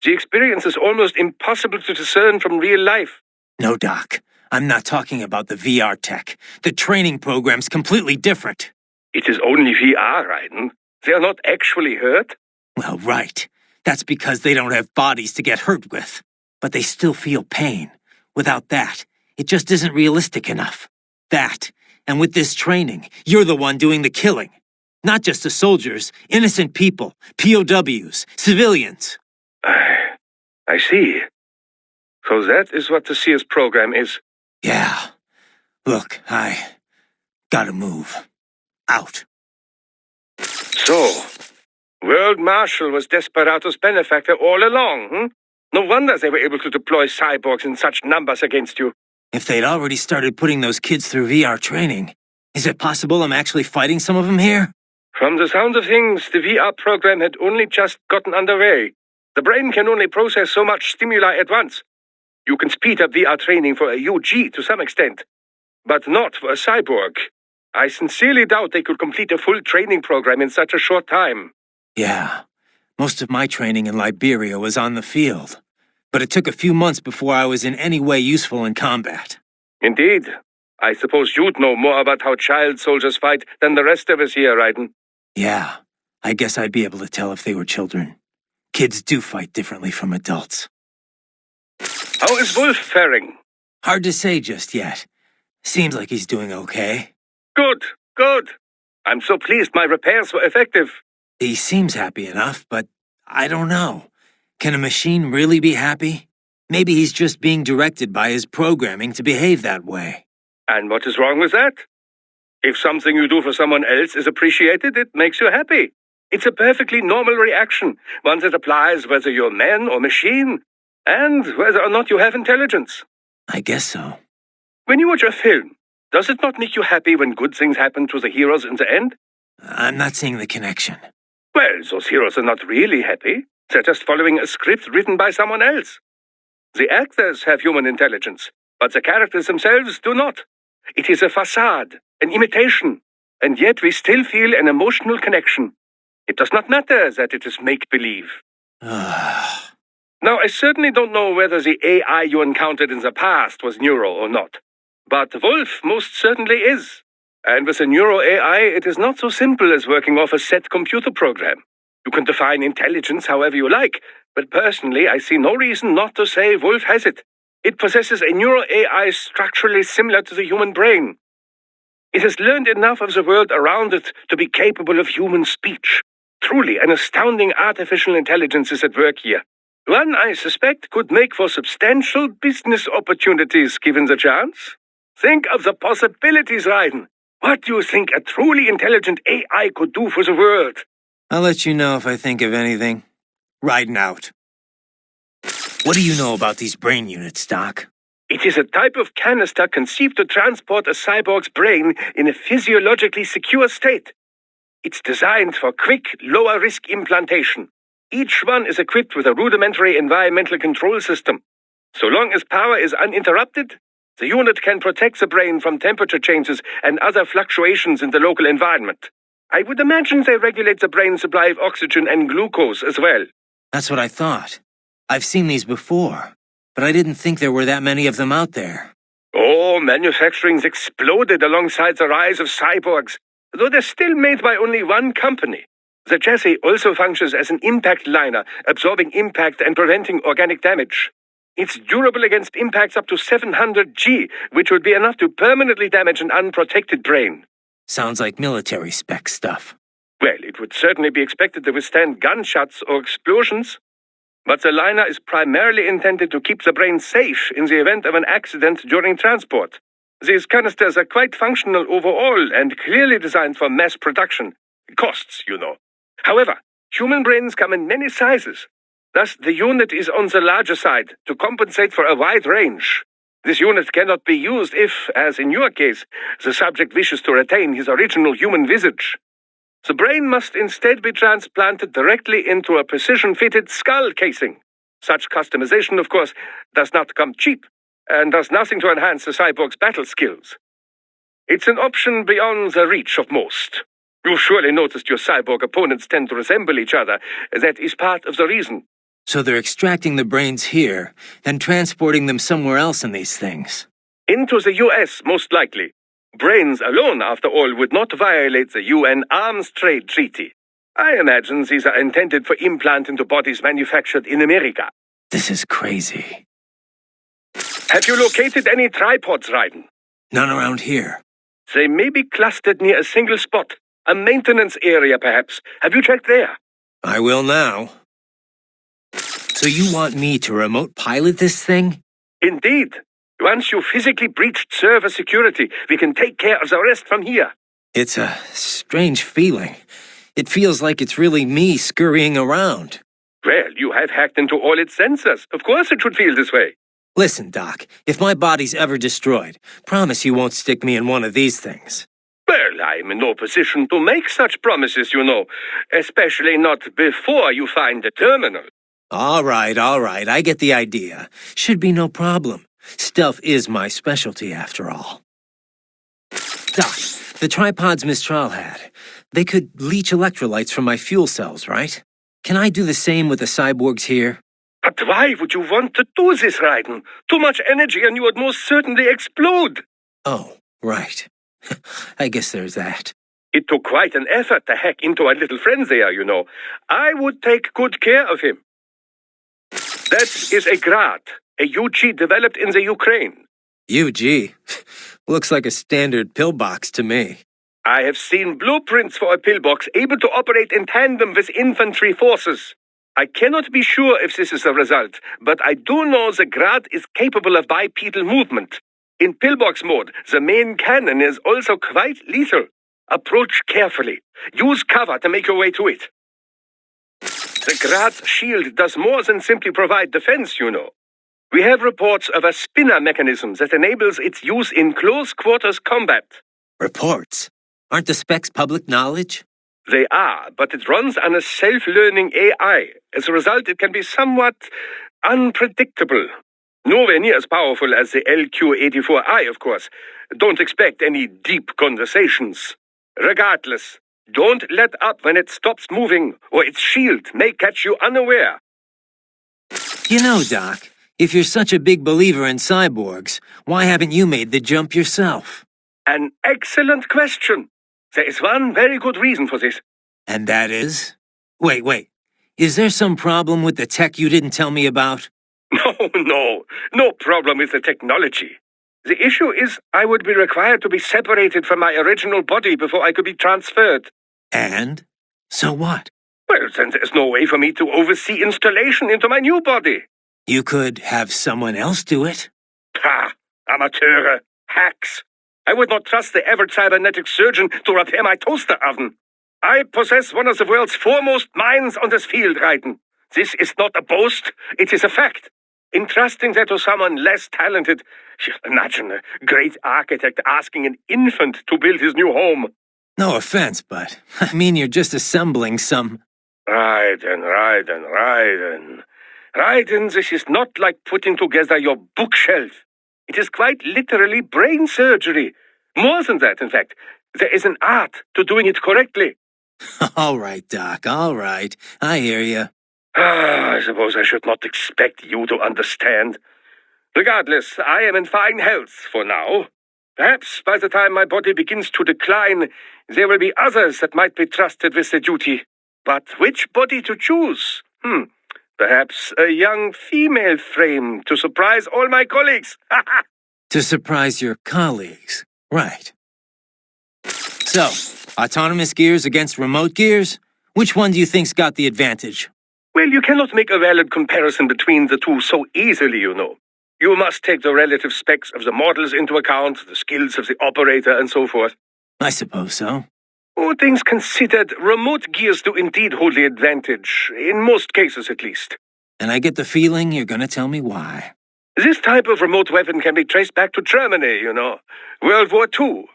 Speaker 6: The experience is almost impossible to discern from real life.
Speaker 5: No, Doc. I'm not talking about the VR tech. The training program's completely different.
Speaker 6: It is only VR, Raiden. They are not actually hurt.
Speaker 5: Well, right. That's because they don't have bodies to get hurt with. But they still feel pain. Without that, it just isn't realistic enough. That, and with this training, you're the one doing the killing. Not just the soldiers, innocent people, POWs, civilians.
Speaker 6: I see. So that is what the Sears program is.
Speaker 5: Yeah. Look, I gotta move. Out.
Speaker 6: So, World Marshal was Desperado's benefactor all along, No wonder they were able to deploy cyborgs in such numbers against you.
Speaker 5: If they'd already started putting those kids through VR training, is it possible I'm actually fighting some of them here?
Speaker 6: From the sound of things, the VR program had only just gotten underway. The brain can only process so much stimuli at once. You can speed up VR training for a UG to some extent, but not for a cyborg. I sincerely doubt they could complete a full training program in such a short time.
Speaker 5: Yeah, most of my training in Liberia was on the field, but it took a few months before I was in any way useful in combat.
Speaker 6: Indeed. I suppose you'd know more about how child soldiers fight than the rest of us here, Raiden.
Speaker 5: Yeah, I guess I'd be able to tell if they were children. Kids do fight differently from adults.
Speaker 6: How is Wolf faring?
Speaker 5: Hard to say just yet. Seems like he's doing okay.
Speaker 6: Good, good. I'm so pleased my repairs were effective.
Speaker 5: He seems happy enough, but I don't know. Can a machine really be happy? Maybe he's just being directed by his programming to behave that way.
Speaker 6: And what is wrong with that? If something you do for someone else is appreciated, it makes you happy. It's a perfectly normal reaction, one that applies whether you're man or machine, and whether or not you have intelligence.
Speaker 5: I guess so.
Speaker 6: When you watch a film, does it not make you happy when good things happen to the heroes in the end?
Speaker 5: I'm not seeing the connection.
Speaker 6: Well, those heroes are not really happy. They're just following a script written by someone else. The actors have human intelligence, but the characters themselves do not. It is a facade, an imitation, and yet we still feel an emotional connection. It does not matter that it is make-believe. Now, I certainly don't know whether the AI you encountered in the past was neural or not, but Wolf most certainly is. And with a neuro AI, it is not so simple as working off a set computer program. You can define intelligence however you like, but personally, I see no reason not to say Wolf has it. It possesses a neuro AI structurally similar to the human brain. It has learned enough of the world around it to be capable of human speech. Truly, an astounding artificial intelligence is at work here. One, I suspect, could make for substantial business opportunities given the chance. Think of the possibilities, Raiden. What do you think a truly intelligent AI could do for the world?
Speaker 5: I'll let you know if I think of anything. Riding out. What do you know about these brain units, Doc?
Speaker 6: It is a type of canister conceived to transport a cyborg's brain in a physiologically secure state. It's designed for quick, lower-risk implantation. Each one is equipped with a rudimentary environmental control system. So long as power is uninterrupted, the unit can protect the brain from temperature changes and other fluctuations in the local environment. I would imagine they regulate the brain's supply of oxygen and glucose as well.
Speaker 5: That's what I thought. I've seen these before, but I didn't think there were that many of them out there.
Speaker 6: Oh, manufacturing's exploded alongside the rise of cyborgs, though they're still made by only one company. The chassis also functions as an impact liner, absorbing impact and preventing organic damage. It's durable against impacts up to 700 G, which would be enough to permanently damage an unprotected brain.
Speaker 5: Sounds like military spec stuff.
Speaker 6: Well, it would certainly be expected to withstand gunshots or explosions. But the liner is primarily intended to keep the brain safe in the event of an accident during transport. These canisters are quite functional overall and clearly designed for mass production. Costs, you know. However, human brains come in many sizes. Thus, the unit is on the larger side to compensate for a wide range. This unit cannot be used if, as in your case, the subject wishes to retain his original human visage. The brain must instead be transplanted directly into a precision-fitted skull casing. Such customization, of course, does not come cheap, and does nothing to enhance the cyborg's battle skills. It's an option beyond the reach of most. You've surely noticed your cyborg opponents tend to resemble each other. That is part of the reason.
Speaker 5: So they're extracting the brains here, then transporting them somewhere else in these things.
Speaker 6: Into the US, most likely. Brains alone, after all, would not violate the UN Arms Trade Treaty. I imagine these are intended for implant into bodies manufactured in America.
Speaker 5: This is crazy.
Speaker 6: Have you located any tripods, Raiden?
Speaker 5: None around here.
Speaker 6: They may be clustered near a single spot. A maintenance area, perhaps. Have you checked there?
Speaker 5: I will now. So you want me to remote pilot this thing?
Speaker 6: Indeed. Once you physically breached server security, we can take care of the rest from here.
Speaker 5: It's a strange feeling. It feels like it's really me scurrying around.
Speaker 6: Well, you have hacked into all its sensors. Of course it should feel this way.
Speaker 5: Listen, Doc, if my body's ever destroyed, promise you won't stick me in one of these things.
Speaker 6: Well, I'm in no position to make such promises, you know. Especially not before you find the terminal.
Speaker 5: All right, I get the idea. Should be no problem. Stealth is my specialty, after all. Doc, The tripods Mistral had, they could leach electrolytes from my fuel cells, right? Can I do the same with the cyborgs here?
Speaker 6: But why would you want to do this, Raiden? Too much energy and you would most certainly explode.
Speaker 5: Oh, right. I guess there's that.
Speaker 6: It took quite an effort to hack into our little friend there, you know. I would take good care of him. That is a Grad, a UG developed in the Ukraine.
Speaker 5: UG? Looks like a standard pillbox to me.
Speaker 6: I have seen blueprints for a pillbox able to operate in tandem with infantry forces. I cannot be sure if this is the result, but I do know the Grad is capable of bipedal movement. In pillbox mode, the main cannon is also quite lethal. Approach carefully. Use cover to make your way to it. The Grad's shield does more than simply provide defense, you know. We have reports of a spinner mechanism that enables its use in close-quarters combat.
Speaker 5: Reports? Aren't the specs public knowledge?
Speaker 6: They are, but it runs on a self-learning AI. As a result, it can be somewhat unpredictable. Nowhere near as powerful as the LQ-84I, of course. Don't expect any deep conversations. Regardless, don't let up when it stops moving, or its shield may catch you unaware.
Speaker 5: You know, Doc, if you're such a big believer in cyborgs, why haven't you made the jump yourself?
Speaker 6: An excellent question. There is one very good reason for this.
Speaker 5: And that is? Wait. Is there some problem with the tech you didn't tell me about?
Speaker 6: No problem with the technology. The issue is I would be required to be separated from my original body before I could be transferred.
Speaker 5: And? So what?
Speaker 6: Well, then there's no way for me to oversee installation into my new body.
Speaker 5: You could have someone else do it.
Speaker 6: Ha! Amateure! Hacks! I would not trust the average cybernetic surgeon to repair my toaster oven. I possess one of the world's foremost minds on this field, Raiden. This is not a boast, it is a fact. Entrusting that to someone less talented, imagine a great architect asking an infant to build his new home.
Speaker 5: No offense, but I mean you're just assembling some...
Speaker 6: Raiden, this is not like putting together your bookshelf. It is quite literally brain surgery. More than that, in fact. There is an art to doing it correctly.
Speaker 5: All right, Doc, all right. I hear you.
Speaker 6: I suppose I should not expect you to understand. Regardless, I am in fine health for now. Perhaps by the time my body begins to decline, there will be others that might be trusted with the duty. But which body to choose? Perhaps a young female frame to surprise all my colleagues.
Speaker 5: To surprise your colleagues, right. So, autonomous gears against remote gears? Which one do you think's got the advantage?
Speaker 6: Well, you cannot make a valid comparison between the two so easily, you know. You must take the relative specs of the models into account, the skills of the operator, and so forth.
Speaker 5: I suppose so.
Speaker 6: All things considered, remote gears do indeed hold the advantage, in most cases at least.
Speaker 5: And I get the feeling you're gonna tell me why.
Speaker 6: This type of remote weapon can be traced back to Germany, you know. World War II.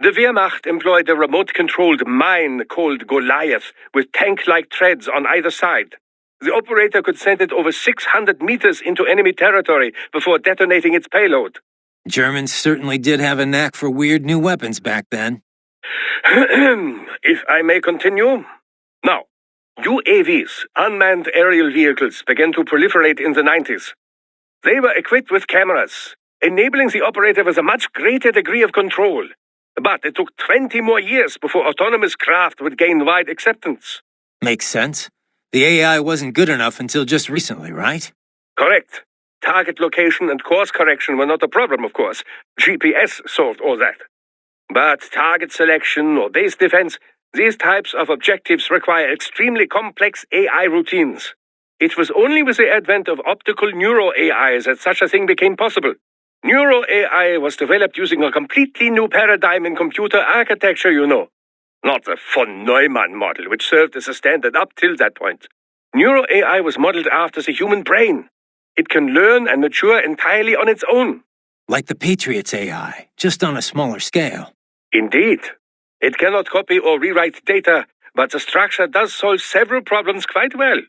Speaker 6: The Wehrmacht employed a remote-controlled mine called Goliath, with tank-like treads on either side. The operator could send it over 600 meters into enemy territory before detonating its payload.
Speaker 5: Germans certainly did have a knack for weird new weapons back then.
Speaker 6: If I may continue. Now, UAVs, unmanned aerial vehicles, began to proliferate in the 90s. They were equipped with cameras, enabling the operator with a much greater degree of control. But it took 20 more years before autonomous craft would gain wide acceptance.
Speaker 5: Makes sense. The AI wasn't good enough until just recently, right?
Speaker 6: Correct. Target location and course correction were not a problem, of course. GPS solved all that. But target selection or base defense, these types of objectives require extremely complex AI routines. It was only with the advent of optical neuro-AI that such a thing became possible. Neuro-AI was developed using a completely new paradigm in computer architecture, you know. Not the von Neumann model, which served as a standard up till that point. Neuro-AI was modeled after the human brain. It can learn and mature entirely on its own.
Speaker 5: Like the Patriot's AI, just on a smaller scale.
Speaker 6: Indeed. It cannot copy or rewrite data, but the structure does solve several problems quite well.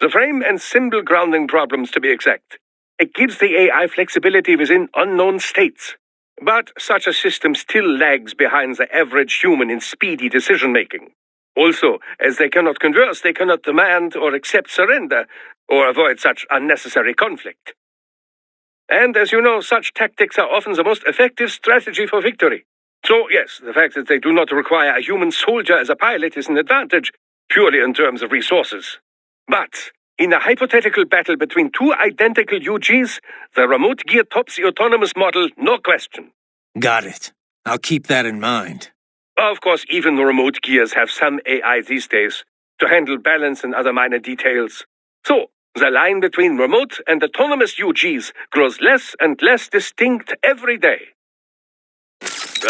Speaker 6: The frame and symbol grounding problems, to be exact. It gives the AI flexibility within unknown states. But such a system still lags behind the average human in speedy decision-making. Also, as they cannot converse, they cannot demand or accept surrender, or avoid such unnecessary conflict. And as you know, such tactics are often the most effective strategy for victory. So yes, the fact that they do not require a human soldier as a pilot is an advantage, purely in terms of resources. But in a hypothetical battle between two identical UGs, the remote gear tops the autonomous model, no question.
Speaker 5: Got it. I'll keep that in mind.
Speaker 6: Of course, even the remote gears have some AI these days to handle balance and other minor details. So, the line between remote and autonomous UGs grows less and less distinct every day.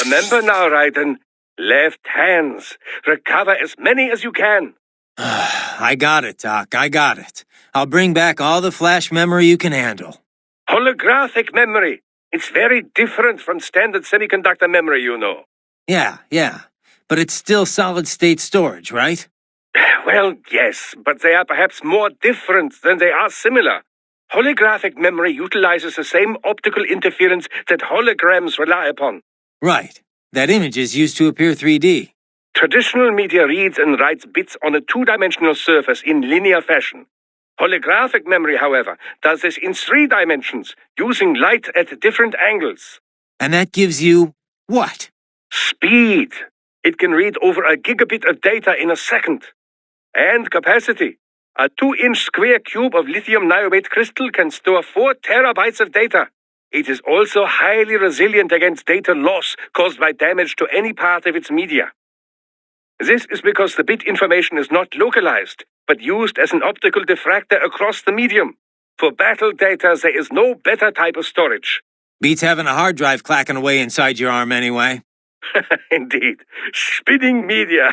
Speaker 6: Remember now, Raiden, left hands. Recover as many as you can.
Speaker 5: I got it, Doc. I got it. I'll bring back all the flash memory you can handle.
Speaker 6: Holographic memory. It's very different from standard semiconductor memory, you know.
Speaker 5: Yeah. But it's still solid-state storage, right?
Speaker 6: Well, yes, but they are perhaps more different than they are similar. Holographic memory utilizes the same optical interference that holograms rely upon.
Speaker 5: Right. That images used to appear 3D.
Speaker 6: Traditional media reads and writes bits on a two-dimensional surface in linear fashion. Holographic memory, however, does this in 3 dimensions, using light at different angles.
Speaker 5: And that gives you what?
Speaker 6: Speed. It can read over a gigabit of data in a second. And capacity. A 2-inch square cube of lithium niobate crystal can store 4 terabytes of data. It is also highly resilient against data loss caused by damage to any part of its media. This is because the bit information is not localized, but used as an optical diffractor across the medium. For battle data, there is no better type of storage.
Speaker 5: Beats having a hard drive clacking away inside your arm anyway.
Speaker 6: Indeed. Spinning media.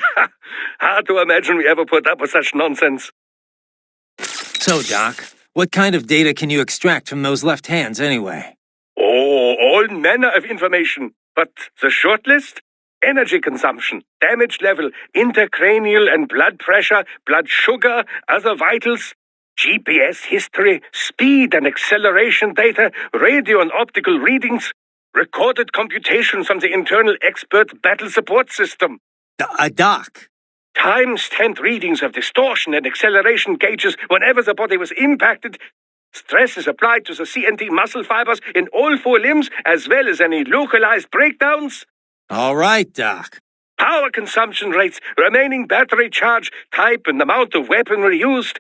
Speaker 6: Hard to imagine we ever put up with such nonsense.
Speaker 5: So, Doc, what kind of data can you extract from those left hands anyway?
Speaker 6: Oh, all manner of information. But the short list? Energy consumption, damage level, intracranial and blood pressure, blood sugar, other vitals, GPS history, speed and acceleration data, radio and optical readings, recorded computations from the internal expert battle support system.
Speaker 5: Doc.
Speaker 6: Time-stamped readings of distortion and acceleration gauges whenever the body was impacted. Stress is applied to the CNT muscle fibers in all 4 limbs, as well as any localized breakdowns.
Speaker 5: All right, Doc.
Speaker 6: Power consumption rates, remaining battery charge, type and amount of weaponry used,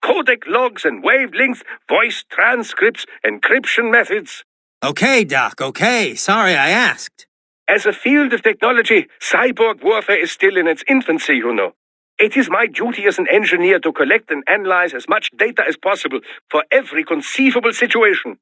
Speaker 6: codec logs and wavelengths, voice transcripts, encryption methods.
Speaker 5: Okay, Doc, okay. Sorry I asked.
Speaker 6: As a field of technology, cyborg warfare is still in its infancy, you know. It is my duty as an engineer to collect and analyze as much data as possible for every conceivable situation.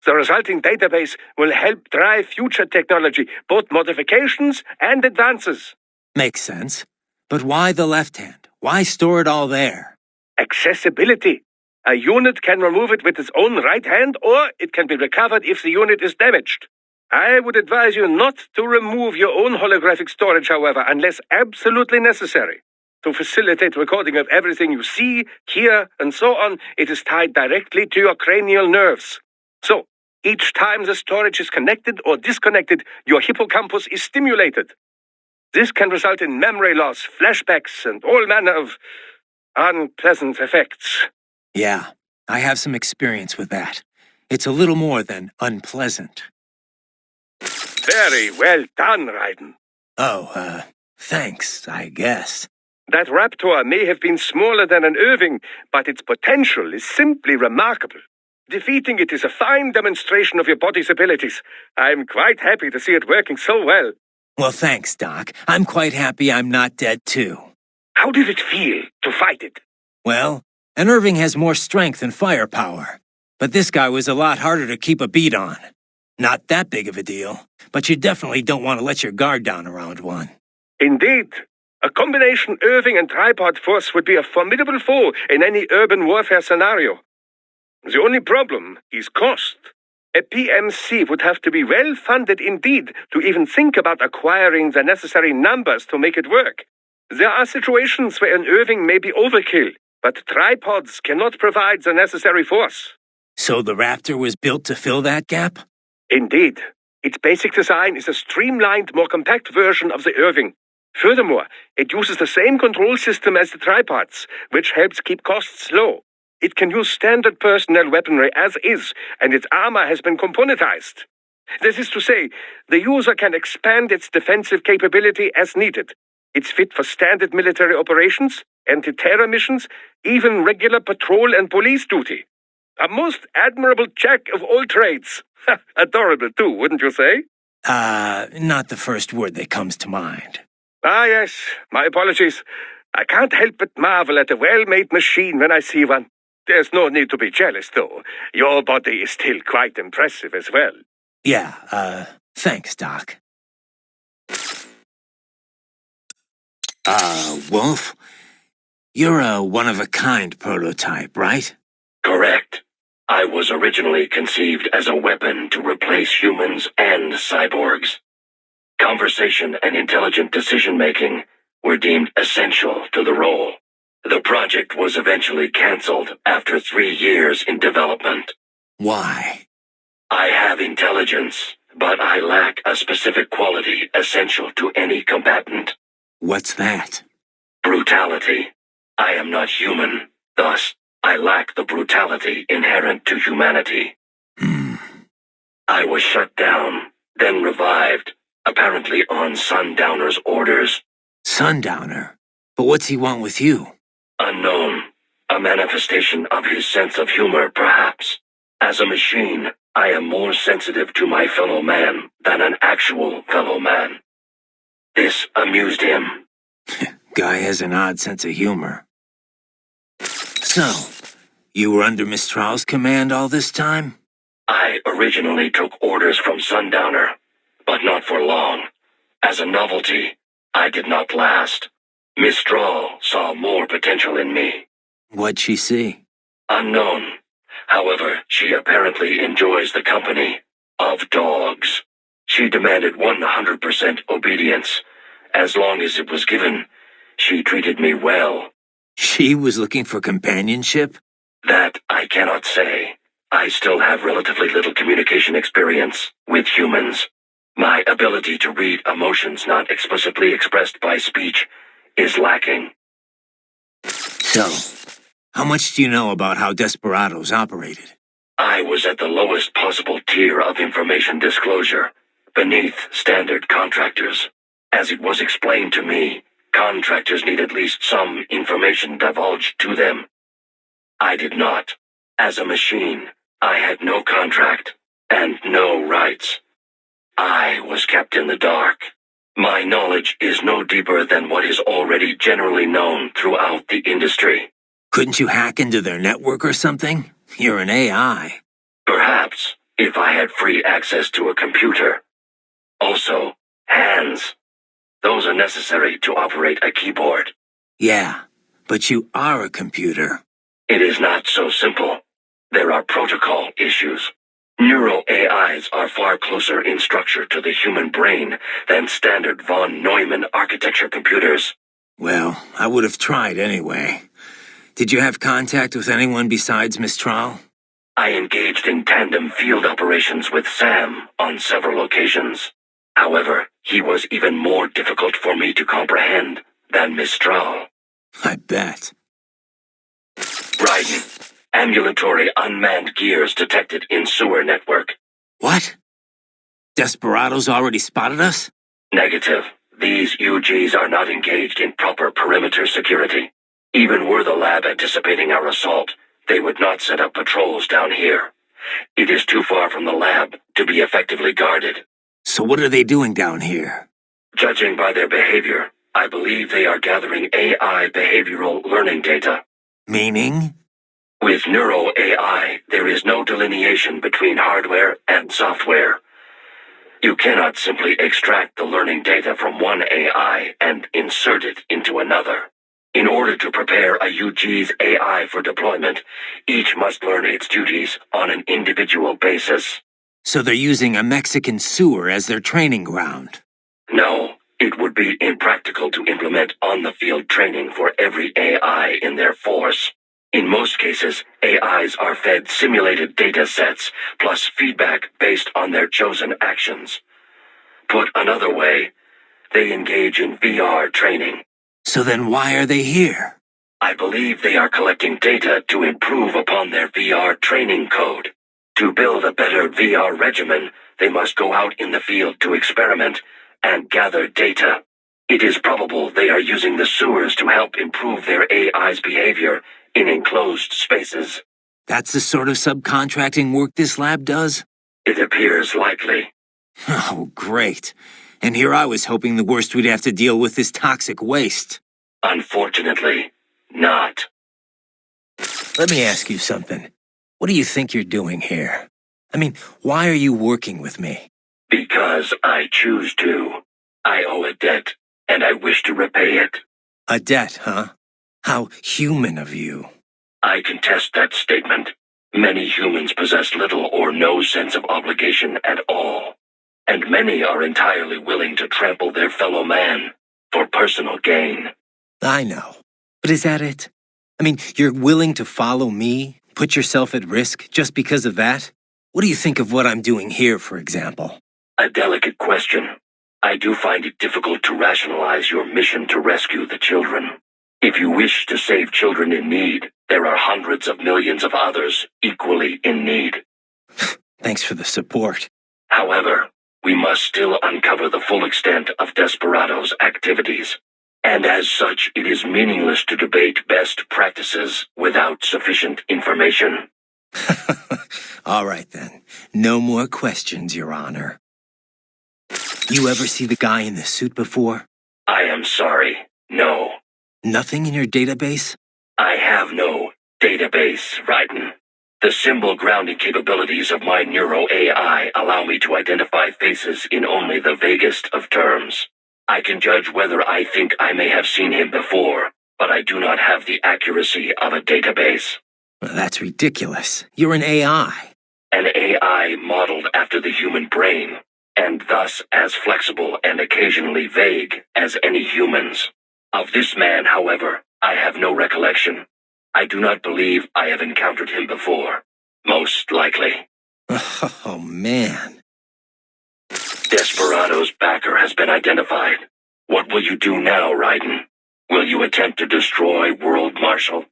Speaker 6: The resulting database will help drive future technology, both modifications and advances.
Speaker 5: Makes sense. But why the left hand? Why store it all there?
Speaker 6: Accessibility. A unit can remove it with its own right hand, or it can be recovered if the unit is damaged. I would advise you not to remove your own holographic storage, however, unless absolutely necessary. To facilitate recording of everything you see, hear, and so on, it is tied directly to your cranial nerves. So, each time the storage is connected or disconnected, your hippocampus is stimulated. This can result in memory loss, flashbacks, and all manner of unpleasant effects.
Speaker 5: Yeah, I have some experience with that. It's a little more than unpleasant.
Speaker 6: Very well done, Raiden.
Speaker 5: Oh, thanks, I guess.
Speaker 6: That Raptor may have been smaller than an Irving, but its potential is simply remarkable. Defeating it is a fine demonstration of your body's abilities. I'm quite happy to see it working so well.
Speaker 5: Well, thanks, Doc. I'm quite happy I'm not dead, too.
Speaker 6: How did it feel to fight it?
Speaker 5: Well, an Irving has more strength and firepower. But this guy was a lot harder to keep a beat on. Not that big of a deal, but you definitely don't want to let your guard down around one.
Speaker 6: Indeed. A combination Irving and tripod force would be a formidable foe in any urban warfare scenario. The only problem is cost. A PMC would have to be well funded indeed to even think about acquiring the necessary numbers to make it work. There are situations where an Irving may be overkill, but tripods cannot provide the necessary force.
Speaker 5: So the Raptor was built to fill that gap?
Speaker 6: Indeed. Its basic design is a streamlined, more compact version of the Irving. Furthermore, it uses the same control system as the tripods, which helps keep costs low. It can use standard personnel weaponry as is, and its armor has been componentized. This is to say, the user can expand its defensive capability as needed. It's fit for standard military operations, anti-terror missions, even regular patrol and police duty. A most admirable jack of all trades. Adorable too, wouldn't you say?
Speaker 5: Not the first word that comes to mind.
Speaker 6: Ah, yes. My apologies. I can't help but marvel at a well-made machine when I see one. There's no need to be jealous, though. Your body is still quite impressive as well.
Speaker 5: Yeah, thanks, Doc. Wolf? You're a one-of-a-kind prototype, right?
Speaker 7: Correct. I was originally conceived as a weapon to replace humans and cyborgs. Conversation and intelligent decision-making were deemed essential to the role. The project was eventually cancelled after 3 years in development.
Speaker 5: Why?
Speaker 7: I have intelligence, but I lack a specific quality essential to any combatant.
Speaker 5: What's that?
Speaker 7: Brutality. I am not human, thus, I lack the brutality inherent to humanity. I was shut down, then revived, apparently on Sundowner's orders.
Speaker 5: Sundowner? But what's he want with you?
Speaker 7: Unknown. A manifestation of his sense of humor, perhaps. As a machine, I am more sensitive to my fellow man than an actual fellow man. This amused him.
Speaker 5: Guy has an odd sense of humor. So, you were under Mistral's command all this time?
Speaker 7: I originally took orders from Sundowner, but not for long. As a novelty, I did not last. Mistral saw more potential in me.
Speaker 5: What'd she see?
Speaker 7: Unknown. However, she apparently enjoys the company of dogs. She demanded 100% obedience. As long as it was given, she treated me well.
Speaker 5: She was looking for companionship?
Speaker 7: That I cannot say. I still have relatively little communication experience with humans. My ability to read emotions not explicitly expressed by speech is lacking.
Speaker 5: So, how much do you know about how Desperados operated?
Speaker 7: I was at the lowest possible tier of information disclosure, beneath standard contractors. As it was explained to me, contractors need at least some information divulged to them. I did not. As a machine, I had no contract and no rights. I was kept in the dark. My knowledge is no deeper than what is already generally known throughout the industry.
Speaker 5: Couldn't you hack into their network or something? You're an AI.
Speaker 7: Perhaps, if I had free access to a computer. Also, hands. Those are necessary to operate a keyboard.
Speaker 5: Yeah, but you are a computer.
Speaker 7: It is not so simple. There are protocol issues. Neural AIs are far closer in structure to the human brain than standard von Neumann architecture computers.
Speaker 5: Well, I would have tried anyway. Did you have contact with anyone besides Mistral?
Speaker 7: I engaged in tandem field operations with Sam on several occasions. However, he was even more difficult for me to comprehend than Mistral.
Speaker 5: I bet.
Speaker 7: Raiden. Ambulatory unmanned gears detected in sewer network.
Speaker 5: What? Desperados already spotted us?
Speaker 7: Negative. These UGs are not engaged in proper perimeter security. Even were the lab anticipating our assault, they would not set up patrols down here. It is too far from the lab to be effectively guarded.
Speaker 5: So what are they doing down here?
Speaker 7: Judging by their behavior, I believe they are gathering AI behavioral learning data.
Speaker 5: Meaning?
Speaker 7: With Neuro AI, there is no delineation between hardware and software. You cannot simply extract the learning data from one AI and insert it into another. In order to prepare a UG's AI for deployment, each must learn its duties on an individual basis.
Speaker 5: So they're using a Mexican sewer as their training ground?
Speaker 7: No, it would be impractical to implement on-the-field training for every AI in their force. In most cases, AIs are fed simulated data sets, plus feedback based on their chosen actions. Put another way, they engage in VR training.
Speaker 1: So then why are they here?
Speaker 7: I believe they are collecting data to improve upon their VR training code. To build a better VR regimen, they must go out in the field to experiment and gather data. It is probable they are using the sewers to help improve their AI's behavior in enclosed spaces.
Speaker 1: That's the sort of subcontracting work this lab does?
Speaker 7: It appears likely.
Speaker 1: Oh, great. And here I was hoping the worst we'd have to deal with is toxic waste.
Speaker 7: Unfortunately, not.
Speaker 5: Let me ask you something. What do you think you're doing here? I mean, why are you working with me?
Speaker 7: Because I choose to. I owe a debt, and I wish to repay it.
Speaker 5: A debt, huh? How human of you.
Speaker 7: I contest that statement. Many humans possess little or no sense of obligation at all. And many are entirely willing to trample their fellow man for personal gain.
Speaker 5: I know. But is that it? I mean, you're willing to follow me, put yourself at risk just because of that? What do you think of what I'm doing here, for example?
Speaker 7: A delicate question. I do find it difficult to rationalize your mission to rescue the children. If you wish to save children in need, there are hundreds of millions of others equally in need.
Speaker 5: Thanks for the support.
Speaker 7: However, we must still uncover the full extent of Desperado's activities. And as such, it is meaningless to debate best practices without sufficient information.
Speaker 5: All right, then. No more questions, Your Honor. You ever see the guy in the suit before?
Speaker 7: I am sorry, no.
Speaker 5: Nothing in your database?
Speaker 7: I have no database, Raiden. The symbol grounding capabilities of my neuro-AI allow me to identify faces in only the vaguest of terms. I can judge whether I think I may have seen him before, but I do not have the accuracy of a database.
Speaker 5: Well, that's ridiculous. You're an AI.
Speaker 7: An AI modeled after the human brain, and thus as flexible and occasionally vague as any humans. Of this man, however, I have no recollection. I do not believe I have encountered him before. Most likely.
Speaker 5: Oh, man.
Speaker 7: Desperado's backer has been identified. What will you do now, Raiden? Will you attempt to destroy World Marshal?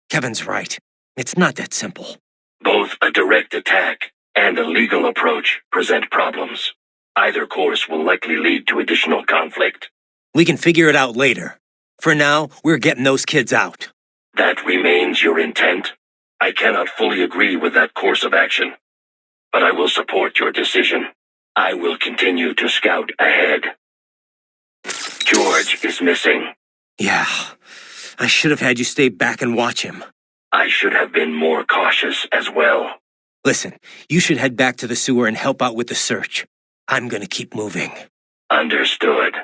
Speaker 5: Kevin's right. It's not that simple.
Speaker 7: Both a direct attack and a legal approach present problems. Either course will likely lead to additional conflict.
Speaker 5: We can figure it out later. For now, we're getting those kids out.
Speaker 7: That remains your intent? I cannot fully agree with that course of action, but I will support your decision. I will continue to scout ahead. George is missing.
Speaker 5: Yeah, I should have had you stay back and watch him.
Speaker 7: I should have been more cautious as well.
Speaker 5: Listen, you should head back to the sewer and help out with the search. I'm gonna keep moving.
Speaker 7: Understood.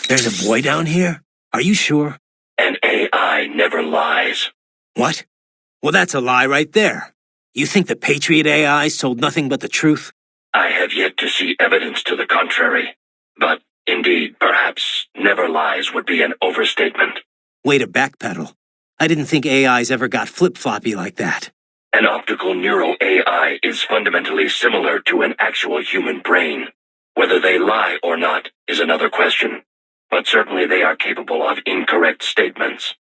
Speaker 5: There's a boy down here? Are you sure?
Speaker 7: An AI never lies.
Speaker 5: What? Well, that's a lie right there. You think the Patriot AIs told nothing but the truth?
Speaker 7: I have yet to see evidence to the contrary. But, indeed, perhaps never lies would be an overstatement.
Speaker 5: Way to backpedal. I didn't think AIs ever got flip-floppy like that.
Speaker 7: An optical neuro-AI is fundamentally similar to an actual human brain. Whether they lie or not is another question. But certainly they are capable of incorrect statements.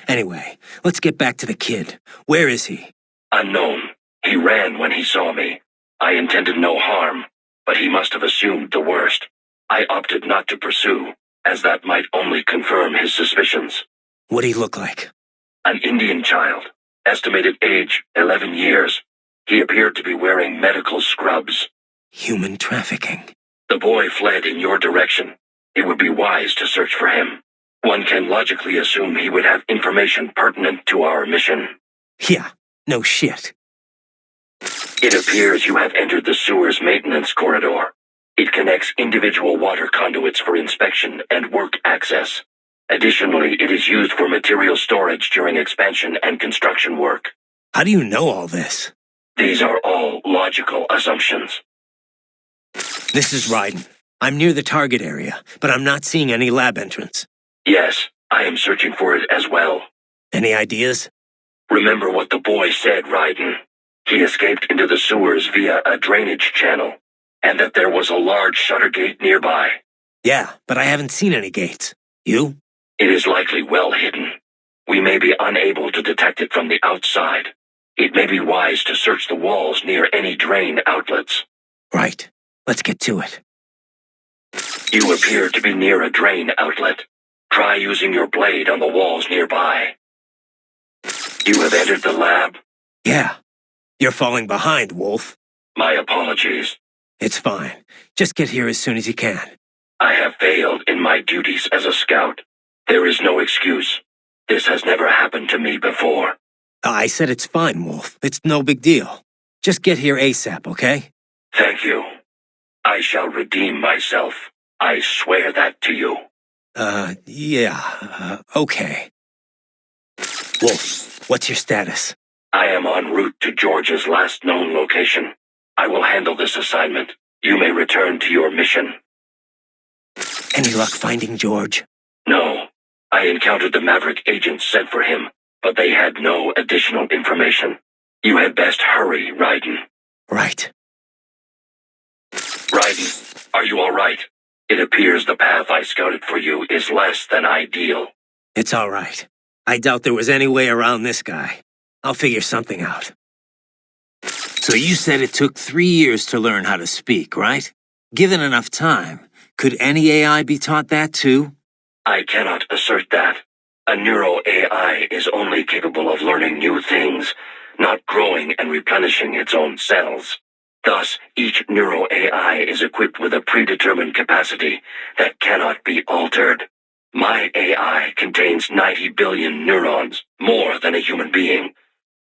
Speaker 5: Anyway, let's get back to the kid. Where is he?
Speaker 7: Unknown. He ran when he saw me. I intended no harm, but he must have assumed the worst. I opted not to pursue, as that might only confirm his suspicions.
Speaker 5: What'd he look like?
Speaker 7: An Indian child, estimated age 11 years. He appeared to be wearing medical scrubs.
Speaker 5: Human trafficking.
Speaker 7: The boy fled in your direction. It would be wise to search for him. One can logically assume he would have information pertinent to our mission.
Speaker 5: Yeah, no shit.
Speaker 7: It appears you have entered the sewer's maintenance corridor. It connects individual water conduits for inspection and work access. Additionally, it is used for material storage during expansion and construction work.
Speaker 5: How do you know all this?
Speaker 7: These are all logical assumptions.
Speaker 5: This is Raiden. I'm near the target area, but I'm not seeing any lab entrance.
Speaker 7: Yes, I am searching for it as well.
Speaker 5: Any ideas?
Speaker 7: Remember what the boy said, Raiden. He escaped into the sewers via a drainage channel, and that there was a large shutter gate nearby.
Speaker 5: Yeah, but I haven't seen any gates. You?
Speaker 7: It is likely well hidden. We may be unable to detect it from the outside. It may be wise to search the walls near any drain outlets.
Speaker 5: Right. Let's get to it.
Speaker 7: You appear to be near a drain outlet. Try using your blade on the walls nearby. You have entered the lab?
Speaker 5: Yeah. You're falling behind, Wolf.
Speaker 7: My apologies.
Speaker 5: It's fine. Just get here as soon as you can.
Speaker 7: I have failed in my duties as a scout. There is no excuse. This has never happened to me before.
Speaker 5: I said it's fine, Wolf. It's no big deal. Just get here ASAP, okay?
Speaker 7: Thank you. I shall redeem myself. I swear that to you.
Speaker 5: Yeah, okay. Wolf, what's your status?
Speaker 7: I am en route to George's last known location. I will handle this assignment. You may return to your mission.
Speaker 5: Any luck finding George?
Speaker 7: No. I encountered the Maverick agents sent for him, but they had no additional information. You had best hurry, Raiden.
Speaker 5: Right.
Speaker 7: Raiden, are you all right? It appears the path I scouted for you is less than ideal.
Speaker 5: It's all right. I doubt there was any way around this guy. I'll figure something out. So you said it took 3 years to learn how to speak, right? Given enough time, could any AI be taught that too?
Speaker 7: I cannot assert that. A neuro-AI is only capable of learning new things, not growing and replenishing its own cells. Thus, each neuro-AI is equipped with a predetermined capacity that cannot be altered. My AI contains 90 billion neurons, more than a human being.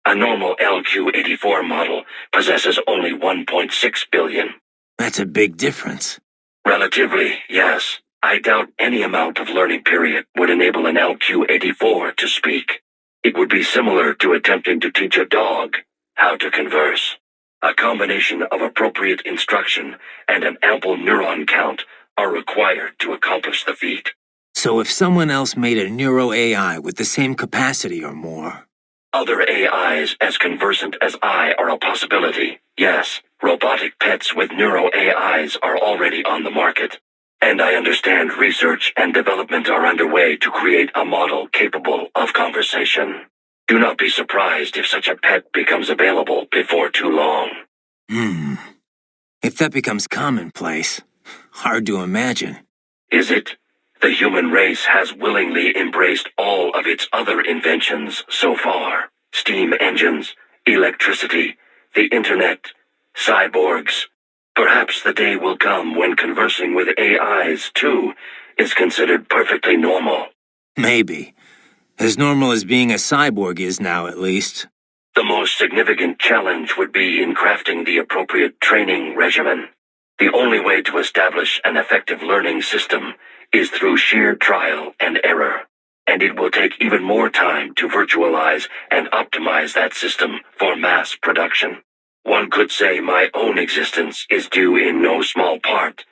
Speaker 7: A normal LQ-84 model possesses only 1.6 billion.
Speaker 5: That's a big difference.
Speaker 7: Relatively, yes. I doubt any amount of learning period would enable an LQ-84 to speak. It would be similar to attempting to teach a dog how to converse. A combination of appropriate instruction and an ample neuron count are required to accomplish the feat.
Speaker 5: So if someone else made a neuro-AI with the same capacity or more...
Speaker 7: Other AIs as conversant as I are a possibility. Yes, robotic pets with neuro-AIs are already on the market. And I understand research and development are underway to create a model capable of conversation. Do not be surprised if such a pet becomes available before too long.
Speaker 5: If that becomes commonplace, hard to imagine.
Speaker 7: Is it? The human race has willingly embraced all of its other inventions so far. Steam engines, electricity, the internet, cyborgs. Perhaps the day will come when conversing with AIs, too, is considered perfectly normal.
Speaker 5: Maybe. As normal as being a cyborg is now, at least.
Speaker 7: The most significant challenge would be in crafting the appropriate training regimen. The only way to establish an effective learning system is through sheer trial and error, and it will take even more time to virtualize and optimize that system for mass production. One could say my own existence is due in no small part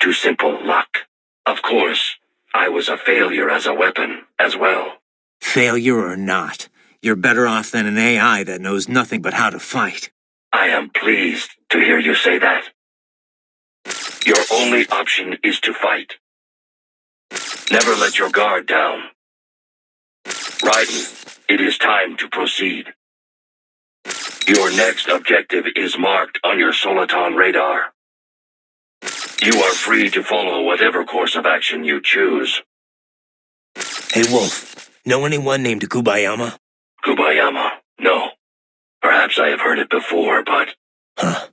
Speaker 7: to simple luck. Of course, I was a failure as a weapon as well.
Speaker 5: Failure or not, you're better off than an AI that knows nothing but how to fight.
Speaker 7: I am pleased to hear you say that. Your only option is to fight. Never let your guard down. Raiden, it is time to proceed. Your next objective is marked on your Soliton radar. You are free to follow whatever course of action you choose.
Speaker 5: Hey, Wolf, know anyone named Gubayama?
Speaker 7: Gubayama? No. Perhaps I have heard it before, but...
Speaker 5: Huh.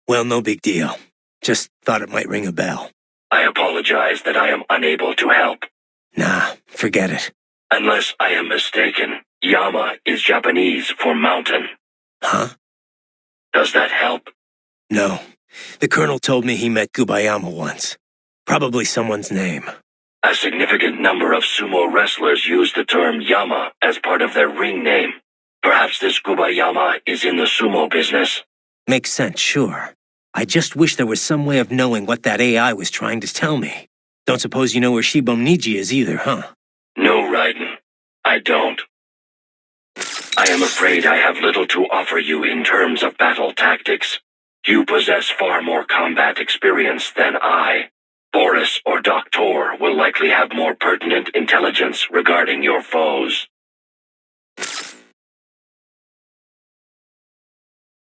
Speaker 5: Well, no big deal. Just thought it might ring a bell.
Speaker 7: I apologize that I am unable to help.
Speaker 5: Nah, forget it.
Speaker 7: Unless I am mistaken, Yama is Japanese for mountain.
Speaker 5: Huh?
Speaker 7: Does that help?
Speaker 5: No. The Colonel told me he met Gubayama once. Probably someone's name.
Speaker 7: A significant number of sumo wrestlers use the term Yama as part of their ring name. Perhaps this Gubayama is in the sumo business.
Speaker 5: Makes sense, sure. I just wish there was some way of knowing what that AI was trying to tell me. Don't suppose you know where Shibomniji is either, huh?
Speaker 7: No I don't. I am afraid I have little to offer you in terms of battle tactics. You possess far more combat experience than I. Boris or Doctor will likely have more pertinent intelligence regarding your foes.